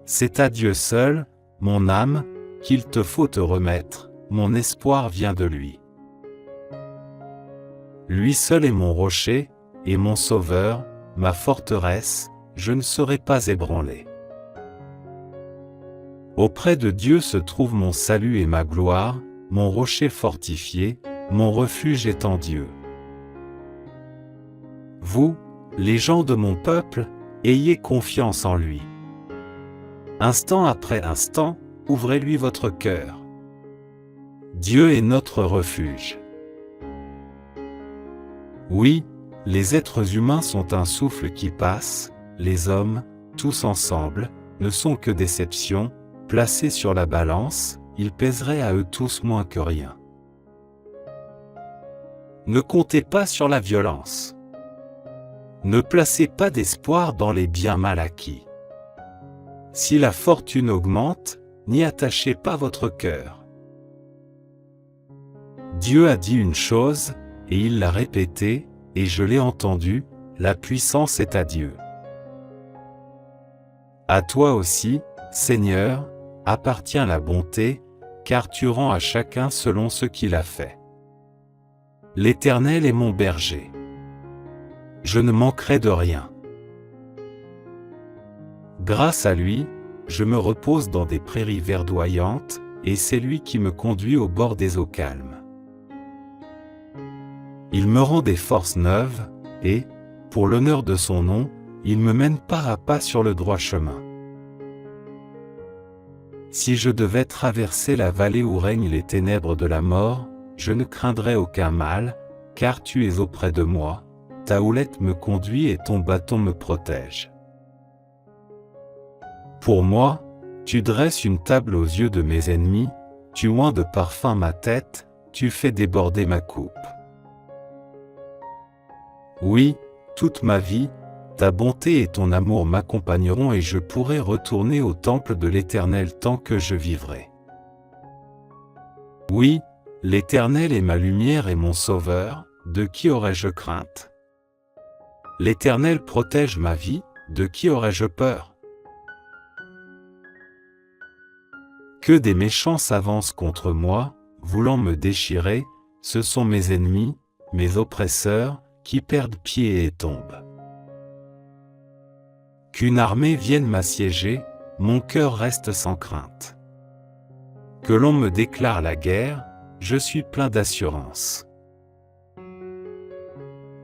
C'est à Dieu seul, mon âme, qu'il te faut te remettre, mon espoir vient de lui. Lui seul est mon rocher, et mon sauveur, ma forteresse, je ne serai pas ébranlé. Auprès de Dieu se trouve mon salut et ma gloire, mon rocher fortifié, mon refuge est en Dieu. Vous, les gens de mon peuple, ayez confiance en lui. Instant après instant, ouvrez-lui votre cœur. Dieu est notre refuge. Oui, les êtres humains sont un souffle qui passe, les hommes, tous ensemble, ne sont que déceptions, placés sur la balance, ils pèseraient à eux tous moins que rien. Ne comptez pas sur la violence. Ne placez pas d'espoir dans les biens mal acquis. Si la fortune augmente, n'y attachez pas votre cœur. Dieu a dit une chose, et il l'a répétée, et je l'ai entendu, la puissance est à Dieu. À toi aussi, Seigneur, appartient la bonté, car tu rends à chacun selon ce qu'il a fait. L'Éternel est mon berger. Je ne manquerai de rien. Grâce à lui, je me repose dans des prairies verdoyantes, et c'est lui qui me conduit au bord des eaux calmes. Il me rend des forces neuves, et, pour l'honneur de son nom, il me mène pas à pas sur le droit chemin. Si je devais traverser la vallée où règnent les ténèbres de la mort, je ne craindrais aucun mal, car tu es auprès de moi, ta houlette me conduit et ton bâton me protège. Pour moi, tu dresses une table aux yeux de mes ennemis, tu oins de parfum ma tête, tu fais déborder ma coupe. Oui, toute ma vie, ta bonté et ton amour m'accompagneront et je pourrai retourner au temple de l'Éternel tant que je vivrai. Oui, l'Éternel est ma lumière et mon sauveur, de qui aurais-je crainte? L'Éternel protège ma vie, de qui aurais-je peur? Que des méchants s'avancent contre moi, voulant me déchirer, ce sont mes ennemis, mes oppresseurs, qui perdent pied et tombent. Qu'une armée vienne m'assiéger, mon cœur reste sans crainte. Que l'on me déclare la guerre, je suis plein d'assurance.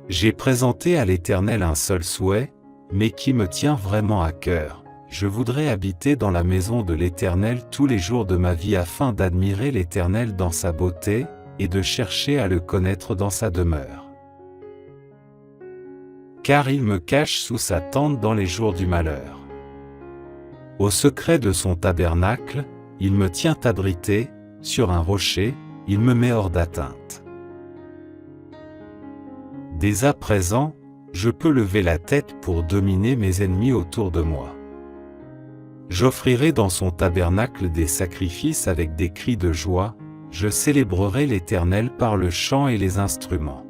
J'ai présenté à l'Éternel un seul souhait, mais qui me tient vraiment à cœur. Je voudrais habiter dans la maison de l'Éternel tous les jours de ma vie afin d'admirer l'Éternel dans sa beauté, et de chercher à le connaître dans sa demeure. Car il me cache sous sa tente dans les jours du malheur. Au secret de son tabernacle, il me tient abrité, sur un rocher, il me met hors d'atteinte. Dès à présent, je peux lever la tête pour dominer mes ennemis autour de moi. J'offrirai dans son tabernacle des sacrifices avec des cris de joie, je célébrerai l'Éternel par le chant et les instruments.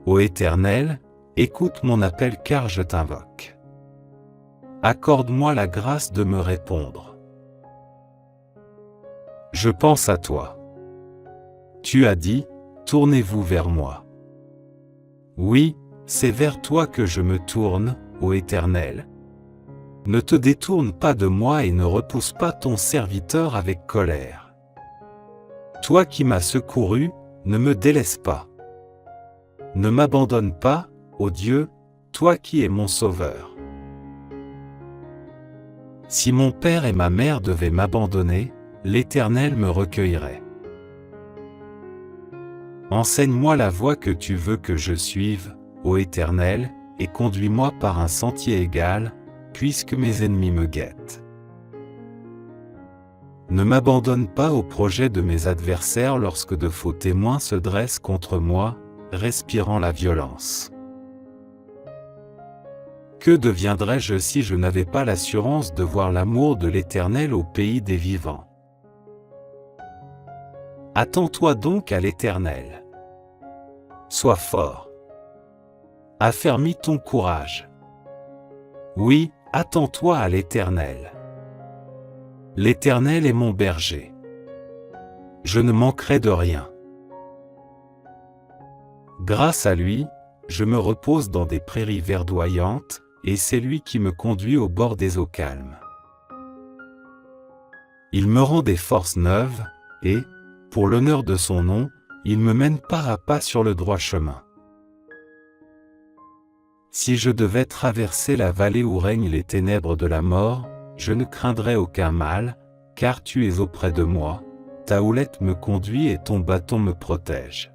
Ô Éternel, écoute mon appel car je t'invoque. Accorde-moi la grâce de me répondre. Je pense à toi. Tu as dit, tournez-vous vers moi. Oui, c'est vers toi que je me tourne, ô Éternel. Ne te détourne pas de moi et ne repousse pas ton serviteur avec colère. Toi qui m'as secouru, ne me délaisse pas. Ne m'abandonne pas, ô Dieu, toi qui es mon sauveur. Si mon père et ma mère devaient m'abandonner, l'Éternel me recueillerait. Enseigne-moi la voie que tu veux que je suive, ô Éternel, et conduis-moi par un sentier égal, puisque mes ennemis me guettent. Ne m'abandonne pas au projet de mes adversaires lorsque de faux témoins se dressent contre moi, respirant la violence. Que deviendrais-je si je n'avais pas l'assurance de voir l'amour de l'Éternel au pays des vivants? Attends-toi donc à l'Éternel. Sois fort. Affermis ton courage. Oui, attends-toi à l'Éternel. L'Éternel est mon berger. Je ne manquerai de rien. Grâce à lui, je me repose dans des prairies verdoyantes, et c'est lui qui me conduit au bord des eaux calmes. Il me rend des forces neuves, et, pour l'honneur de son nom, il me mène pas à pas sur le droit chemin. Si je devais traverser la vallée où règnent les ténèbres de la mort, je ne craindrais aucun mal, car tu es auprès de moi, ta houlette me conduit et ton bâton me protège.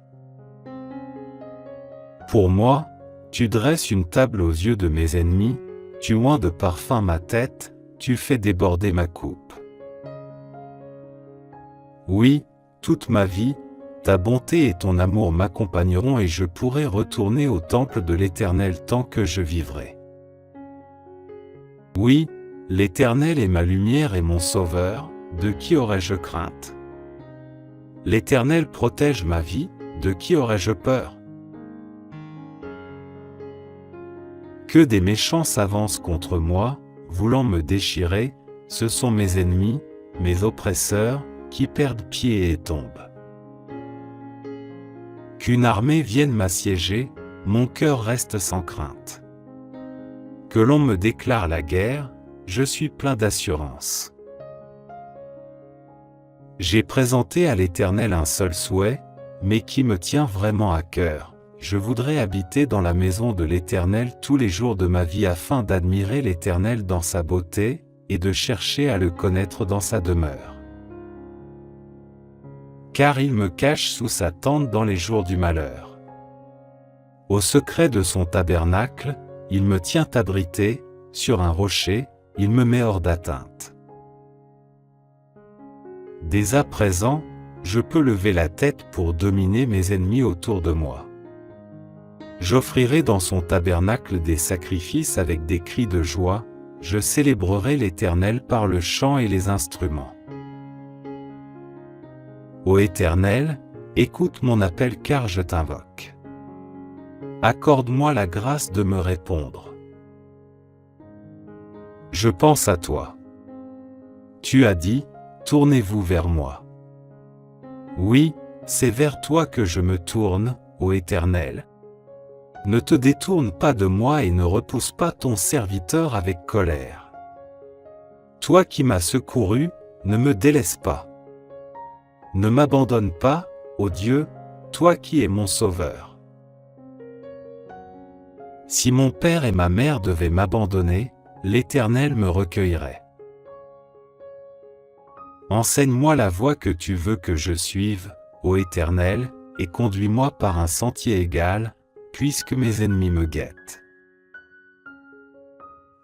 Pour moi, tu dresses une table aux yeux de mes ennemis, tu oins de parfum ma tête, tu fais déborder ma coupe. Oui, toute ma vie, ta bonté et ton amour m'accompagneront et je pourrai retourner au temple de l'Éternel tant que je vivrai. Oui, l'Éternel est ma lumière et mon sauveur, de qui aurais-je crainte? L'Éternel protège ma vie, de qui aurais-je peur? Que des méchants s'avancent contre moi, voulant me déchirer, ce sont mes ennemis, mes oppresseurs, qui perdent pied et tombent. Qu'une armée vienne m'assiéger, mon cœur reste sans crainte. Que l'on me déclare la guerre, je suis plein d'assurance. J'ai présenté à l'Éternel un seul souhait, mais qui me tient vraiment à cœur. Je voudrais habiter dans la maison de l'Éternel tous les jours de ma vie afin d'admirer l'Éternel dans sa beauté, et de chercher à le connaître dans sa demeure. Car il me cache sous sa tente dans les jours du malheur. Au secret de son tabernacle, il me tient abrité, sur un rocher, il me met hors d'atteinte. Dès à présent, je peux lever la tête pour dominer mes ennemis autour de moi. J'offrirai dans son tabernacle des sacrifices avec des cris de joie, je célébrerai l'Éternel par le chant et les instruments. Ô Éternel, écoute mon appel car je t'invoque. Accorde-moi la grâce de me répondre. Je pense à toi. Tu as dit, tournez-vous vers moi. Oui, c'est vers toi que je me tourne, ô Éternel. Ne te détourne pas de moi et ne repousse pas ton serviteur avec colère. Toi qui m'as secouru, ne me délaisse pas. Ne m'abandonne pas, ô Dieu, toi qui es mon sauveur. Si mon père et ma mère devaient m'abandonner, l'Éternel me recueillerait. Enseigne-moi la voie que tu veux que je suive, ô Éternel, et conduis-moi par un sentier égal, puisque mes ennemis me guettent.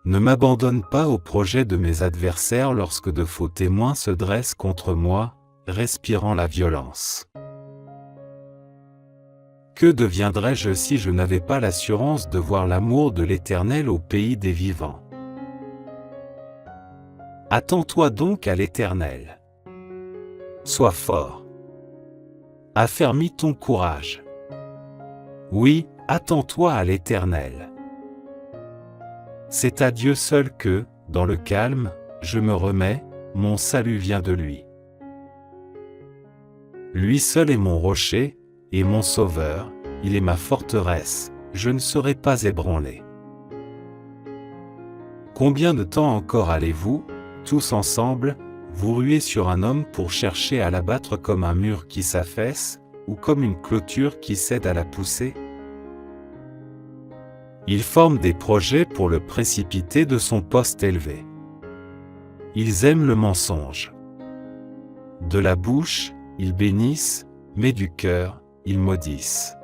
Ne m'abandonne pas au projet de mes adversaires lorsque de faux témoins se dressent contre moi, respirant la violence. Que deviendrais-je si je n'avais pas l'assurance de voir l'amour de l'Éternel au pays des vivants? Attends-toi donc à l'Éternel. Sois fort. Affermis ton courage. Oui, Attends-toi à l'Éternel. C'est à Dieu seul que, dans le calme, je me remets, mon salut vient de lui. Lui seul est mon rocher, et mon sauveur, il est ma forteresse, je ne serai pas ébranlé. Combien de temps encore allez-vous, tous ensemble, vous ruer sur un homme pour chercher à l'abattre comme un mur qui s'affaisse, ou comme une clôture qui cède à la poussée? Ils forment des projets pour le précipiter de son poste élevé. Ils aiment le mensonge. De la bouche, ils bénissent, mais du cœur, ils maudissent.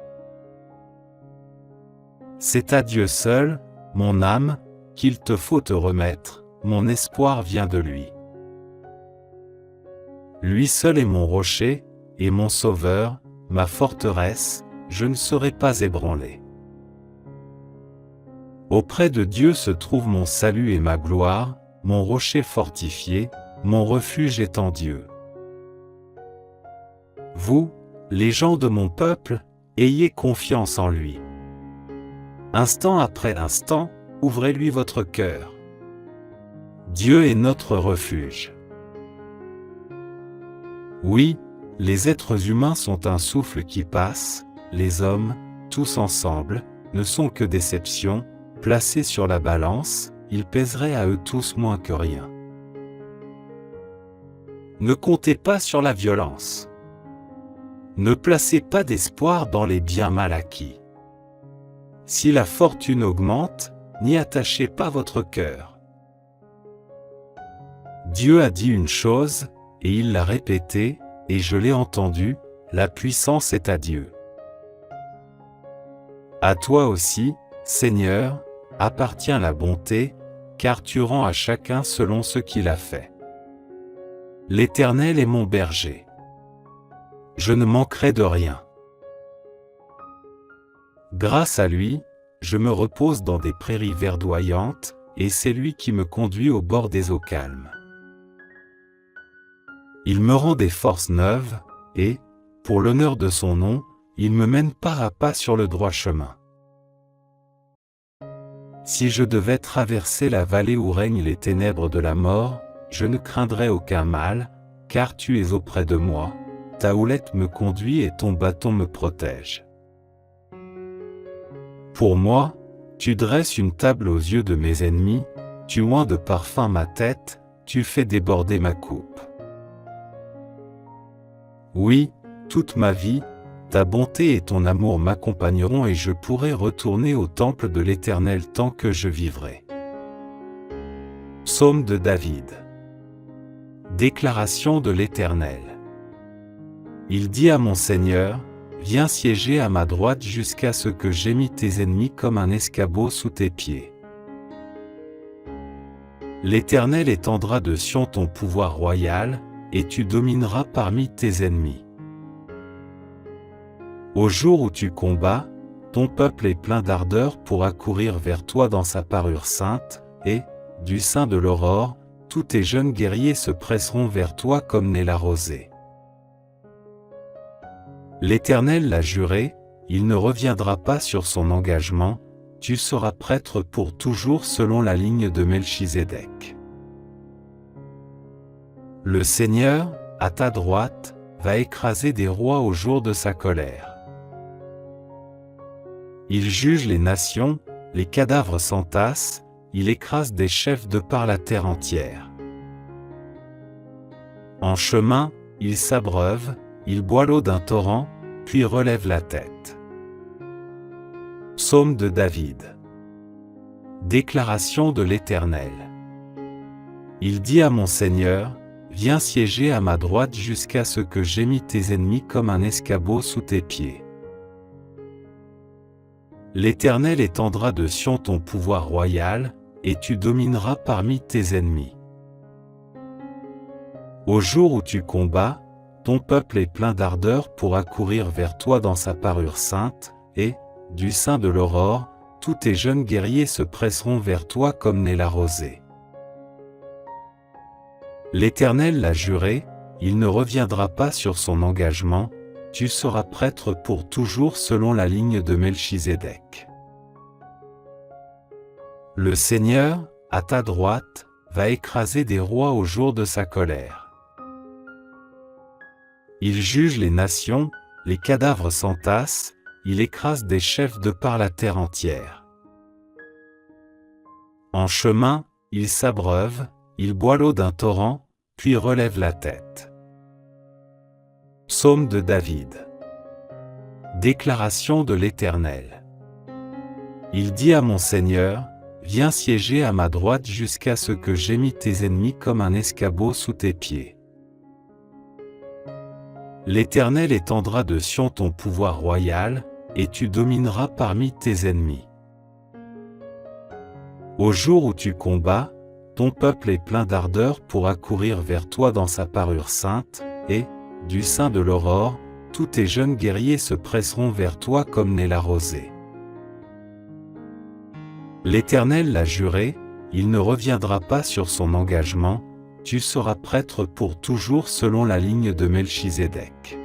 C'est à Dieu seul, mon âme, qu'il te faut te remettre, mon espoir vient de lui. Lui seul est mon rocher, et mon sauveur, ma forteresse, je ne serai pas ébranlé. Auprès de Dieu se trouve mon salut et ma gloire, mon rocher fortifié, mon refuge est en Dieu. Vous, les gens de mon peuple, ayez confiance en lui. Instant après instant, ouvrez-lui votre cœur. Dieu est notre refuge. Oui, les êtres humains sont un souffle qui passe, les hommes, tous ensemble, ne sont que déceptions, placés sur la balance, ils pèseraient à eux tous moins que rien. Ne comptez pas sur la violence. Ne placez pas d'espoir dans les biens mal acquis. Si la fortune augmente, n'y attachez pas votre cœur. Dieu a dit une chose, et il l'a répétée, et je l'ai entendu, la puissance est à Dieu. À toi aussi, Seigneur, appartient la bonté, car tu rends à chacun selon ce qu'il a fait. L'Éternel est mon berger. Je ne manquerai de rien. Grâce à lui, je me repose dans des prairies verdoyantes, et c'est lui qui me conduit au bord des eaux calmes. Il me rend des forces neuves, et, pour l'honneur de son nom, il me mène pas à pas sur le droit chemin. Si je devais traverser la vallée où règnent les ténèbres de la mort, je ne craindrais aucun mal, car tu es auprès de moi, ta houlette me conduit et ton bâton me protège. Pour moi, tu dresses une table aux yeux de mes ennemis, tu oins de parfum ma tête, tu fais déborder ma coupe. Oui, toute ma vie, ta bonté et ton amour m'accompagneront et je pourrai retourner au temple de l'Éternel tant que je vivrai. Psaume de David. Déclaration de l'Éternel. Il dit à mon Seigneur, viens siéger à ma droite jusqu'à ce que j'aie mis tes ennemis comme un escabeau sous tes pieds. L'Éternel étendra de Sion ton pouvoir royal, et tu domineras parmi tes ennemis. Au jour où tu combats, ton peuple est plein d'ardeur pour accourir vers toi dans sa parure sainte, et, du sein de l'aurore, tous tes jeunes guerriers se presseront vers toi comme naît la rosée. L'Éternel l'a juré, il ne reviendra pas sur son engagement, tu seras prêtre pour toujours selon la ligne de Melchizedek. Le Seigneur, à ta droite, va écraser des rois au jour de sa colère. Il juge les nations, les cadavres s'entassent, il écrase des chefs de par la terre entière. En chemin, il s'abreuve, il boit l'eau d'un torrent, puis relève la tête. Psaume de David. Déclaration de l'Éternel. Il dit à mon Seigneur, viens siéger à ma droite jusqu'à ce que j'aie mis tes ennemis comme un escabeau sous tes pieds. L'Éternel étendra de Sion ton pouvoir royal, et tu domineras parmi tes ennemis. Au jour où tu combats, ton peuple est plein d'ardeur pour accourir vers toi dans sa parure sainte, et, du sein de l'aurore, tous tes jeunes guerriers se presseront vers toi comme naît la rosée. L'Éternel l'a juré, il ne reviendra pas sur son engagement, tu seras prêtre pour toujours selon la ligne de Melchizedek. Le Seigneur, à ta droite, va écraser des rois au jour de sa colère. Il juge les nations, les cadavres s'entassent, il écrase des chefs de par la terre entière. En chemin, il s'abreuve, il boit l'eau d'un torrent, puis relève la tête. Psaume de David. Déclaration de l'Éternel. Il dit à mon Seigneur, viens siéger à ma droite jusqu'à ce que j'aie mis tes ennemis comme un escabeau sous tes pieds. L'Éternel étendra de Sion ton pouvoir royal, et tu domineras parmi tes ennemis. Au jour où tu combats, ton peuple est plein d'ardeur pour accourir vers toi dans sa parure sainte, et, du sein de l'aurore, tous tes jeunes guerriers se presseront vers toi comme naît la rosée. L'Éternel l'a juré, il ne reviendra pas sur son engagement, tu seras prêtre pour toujours selon la ligne de Melchizedek.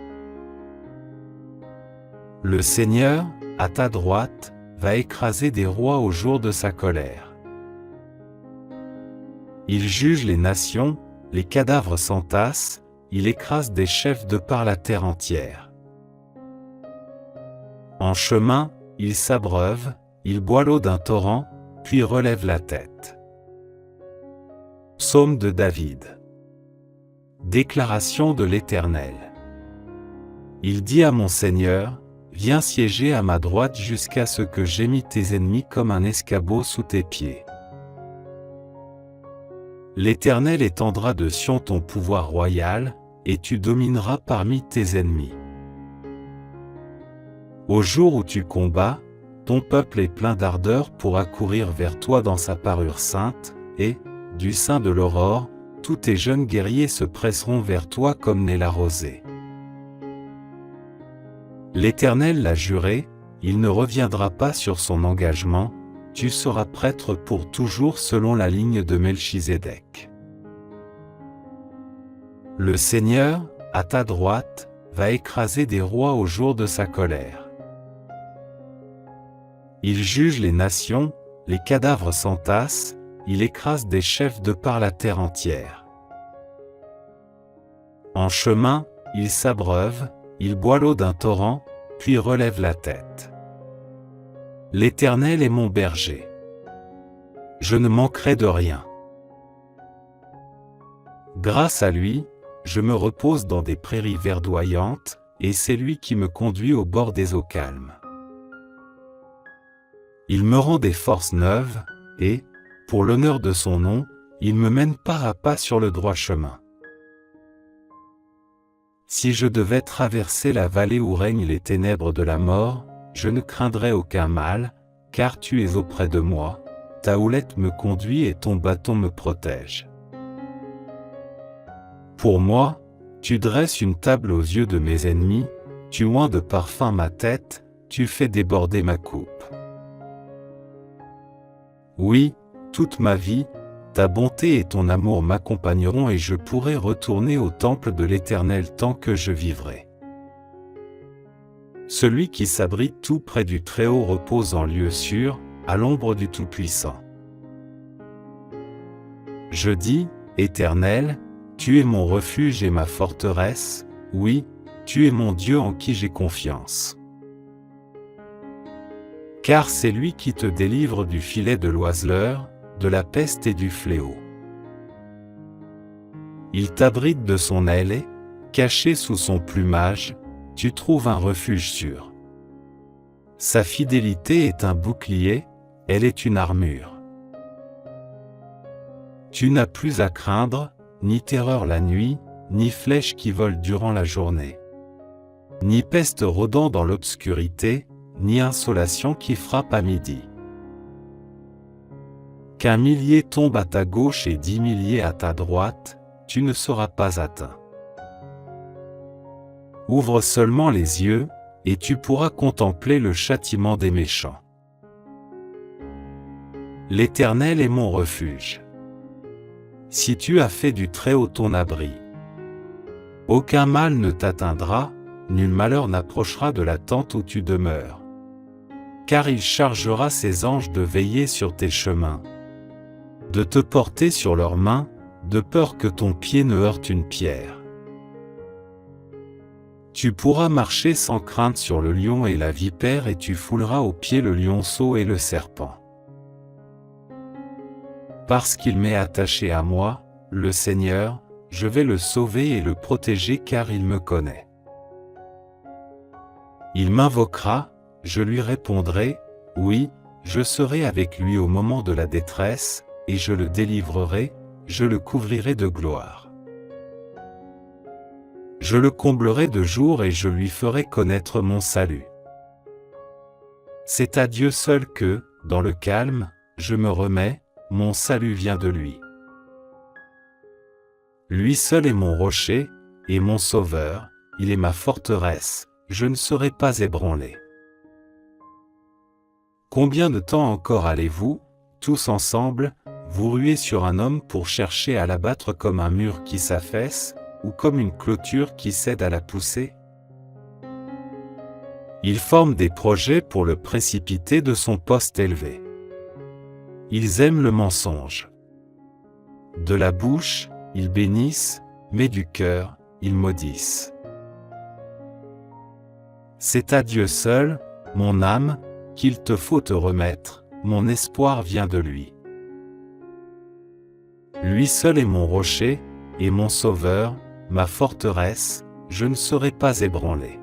Le Seigneur, à ta droite, va écraser des rois au jour de sa colère. Il juge les nations, les cadavres s'entassent, il écrase des chefs de par la terre entière. En chemin, il s'abreuve, il boit l'eau d'un torrent, puis relève la tête. Psaume de David. Déclaration de l'Éternel. Il dit à mon Seigneur, viens siéger à ma droite jusqu'à ce que j'aie mis tes ennemis comme un escabeau sous tes pieds. L'Éternel étendra de Sion ton pouvoir royal, et tu domineras parmi tes ennemis. Au jour où tu combats, ton peuple est plein d'ardeur pour accourir vers toi dans sa parure sainte, et, du sein de l'aurore, tous tes jeunes guerriers se presseront vers toi comme naît la rosée. L'Éternel l'a juré, il ne reviendra pas sur son engagement, tu seras prêtre pour toujours selon la ligne de Melchizedek. Le Seigneur, à ta droite, va écraser des rois au jour de sa colère. Il juge les nations, les cadavres s'entassent, il écrase des chefs de par la terre entière. En chemin, il s'abreuve, il boit l'eau d'un torrent, puis relève la tête. L'Éternel est mon berger. Je ne manquerai de rien. Grâce à lui, je me repose dans des prairies verdoyantes, et c'est lui qui me conduit au bord des eaux calmes. Il me rend des forces neuves, et, pour l'honneur de son nom, il me mène pas à pas sur le droit chemin. Si je devais traverser la vallée où règnent les ténèbres de la mort, je ne craindrais aucun mal, car tu es auprès de moi, ta houlette me conduit et ton bâton me protège. Pour moi, tu dresses une table aux yeux de mes ennemis, tu oins de parfum ma tête, tu fais déborder ma coupe. Oui, toute ma vie, ta bonté et ton amour m'accompagneront et je pourrai retourner au temple de l'Éternel tant que je vivrai. Celui qui s'abrite tout près du Très-Haut repose en lieu sûr, à l'ombre du Tout-Puissant. Je dis, Éternel, tu es mon refuge et ma forteresse, oui, tu es mon Dieu en qui j'ai confiance. Car c'est lui qui te délivre du filet de l'oiseleur, de la peste et du fléau. Il t'abrite de son aile et, caché sous son plumage, tu trouves un refuge sûr. Sa fidélité est un bouclier, elle est une armure. Tu n'as plus à craindre, ni terreur la nuit, ni flèche qui vole durant la journée. Ni peste rôdant dans l'obscurité, ni insolation qui frappe à midi. Qu'un millier tombe à ta gauche et 10 milliers à ta droite, tu ne seras pas atteint. Ouvre seulement les yeux, et tu pourras contempler le châtiment des méchants. L'Éternel est mon refuge. Si tu as fait du Très-Haut ton abri, aucun mal ne t'atteindra, nul malheur n'approchera de la tente où tu demeures. Car il chargera ses anges de veiller sur tes chemins, de te porter sur leurs mains, de peur que ton pied ne heurte une pierre. Tu pourras marcher sans crainte sur le lion et la vipère et tu fouleras aux pieds le lionceau et le serpent. Parce qu'il m'est attaché à moi, le Seigneur, je vais le sauver et le protéger car il me connaît. Il m'invoquera, je lui répondrai, oui, je serai avec lui au moment de la détresse, et je le délivrerai, je le couvrirai de gloire. Je le comblerai de jour et je lui ferai connaître mon salut. C'est à Dieu seul que, dans le calme, je me remets, mon salut vient de lui. Lui seul est mon rocher, et mon sauveur, il est ma forteresse, je ne serai pas ébranlé. Combien de temps encore allez-vous, tous ensemble, vous ruer sur un homme pour chercher à l'abattre comme un mur qui s'affaisse, ou comme une clôture qui cède à la poussée? Ils forment des projets pour le précipiter de son poste élevé. Ils aiment le mensonge. De la bouche, ils bénissent, mais du cœur, ils maudissent. C'est à Dieu seul, mon âme, qu'il te faut te remettre, mon espoir vient de lui. Lui seul est mon rocher, et mon sauveur, ma forteresse, je ne serai pas ébranlé.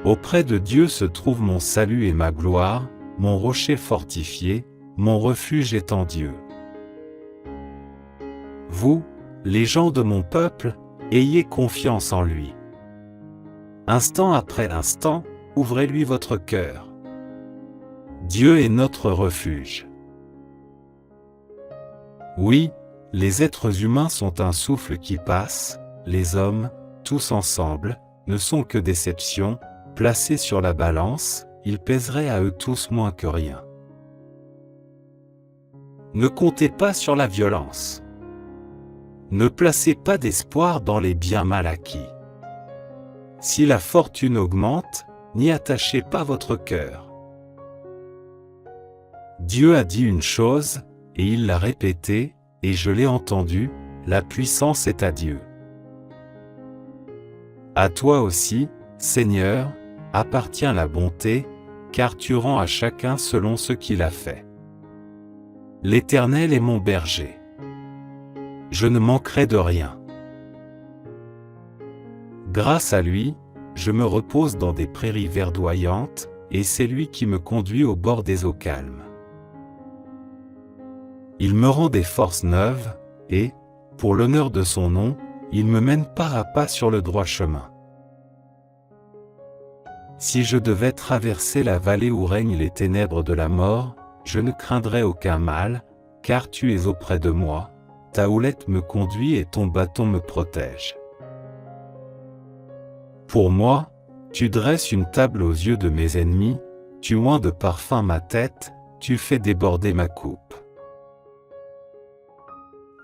Auprès de Dieu se trouve mon salut et ma gloire, mon rocher fortifié, mon refuge est en Dieu. Vous, les gens de mon peuple, ayez confiance en lui. Instant après instant, ouvrez-lui votre cœur. Dieu est notre refuge. Oui, les êtres humains sont un souffle qui passe, les hommes, tous ensemble, ne sont que déceptions, placés sur la balance, ils pèseraient à eux tous moins que rien. Ne comptez pas sur la violence. Ne placez pas d'espoir dans les biens mal acquis. Si la fortune augmente, n'y attachez pas votre cœur. Dieu a dit une chose, et il l'a répétée, et je l'ai entendu, la puissance est à Dieu. À toi aussi, Seigneur, appartient la bonté, car tu rends à chacun selon ce qu'il a fait. L'Éternel est mon berger. Je ne manquerai de rien. Grâce à lui, je me repose dans des prairies verdoyantes, et c'est lui qui me conduit au bord des eaux calmes. Il me rend des forces neuves, et, pour l'honneur de son nom, il me mène pas à pas sur le droit chemin. Si je devais traverser la vallée où règnent les ténèbres de la mort, je ne craindrais aucun mal, car tu es auprès de moi, ta houlette me conduit et ton bâton me protège. Pour moi, tu dresses une table aux yeux de mes ennemis, tu oins de parfum ma tête, tu fais déborder ma coupe.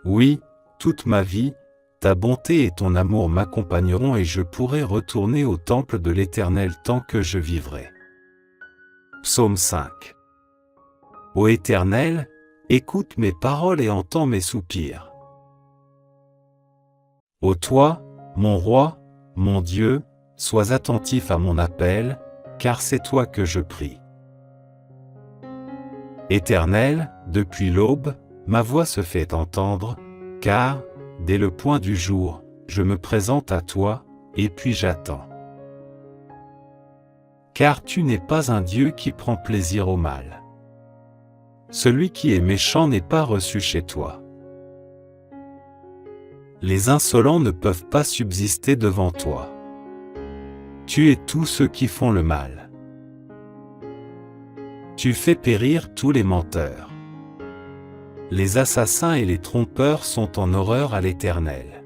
Oui, toute ma vie, ta bonté et ton amour m'accompagneront et je pourrai retourner au temple de l'Éternel tant que je vivrai. Psaume 5. Ô Éternel, écoute mes paroles et entends mes soupirs. Ô toi, mon roi, mon Dieu, sois attentif à mon appel, car c'est toi que je prie. Éternel, depuis l'aube, ma voix se fait entendre, car, dès le point du jour, je me présente à toi, et puis j'attends. Car tu n'es pas un Dieu qui prend plaisir au mal. Celui qui est méchant n'est pas reçu chez toi. Les insolents ne peuvent pas subsister devant toi. Tu es tous ceux qui font le mal. Tu fais périr tous les menteurs. Les assassins et les trompeurs sont en horreur à l'Éternel.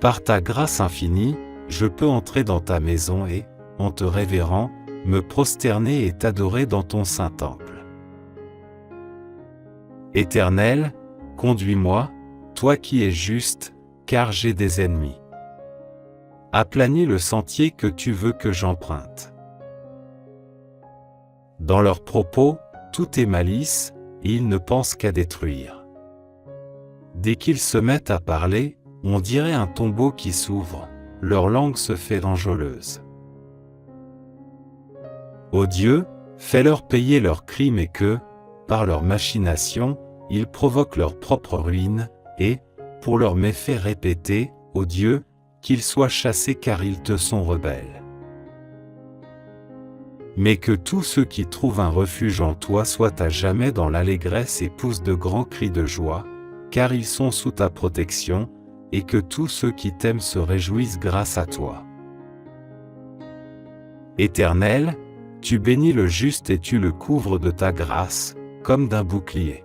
Par ta grâce infinie, je peux entrer dans ta maison et, en te révérant, me prosterner et t'adorer dans ton saint temple. Éternel, conduis-moi, toi qui es juste, car j'ai des ennemis. Aplanis le sentier que tu veux que j'emprunte. Dans leurs propos, tout est malice, et ils ne pensent qu'à détruire. Dès qu'ils se mettent à parler, on dirait un tombeau qui s'ouvre, leur langue se fait enjôleuse. Ô Dieu, fais-leur payer leurs crimes et que, par leurs machinations, ils provoquent leur propre ruine, et, pour leurs méfaits répétés, ô Dieu, qu'ils soient chassés car ils te sont rebelles. Mais que tous ceux qui trouvent un refuge en toi soient à jamais dans l'allégresse et poussent de grands cris de joie, car ils sont sous ta protection, et que tous ceux qui t'aiment se réjouissent grâce à toi. Éternel, tu bénis le juste et tu le couvres de ta grâce, comme d'un bouclier.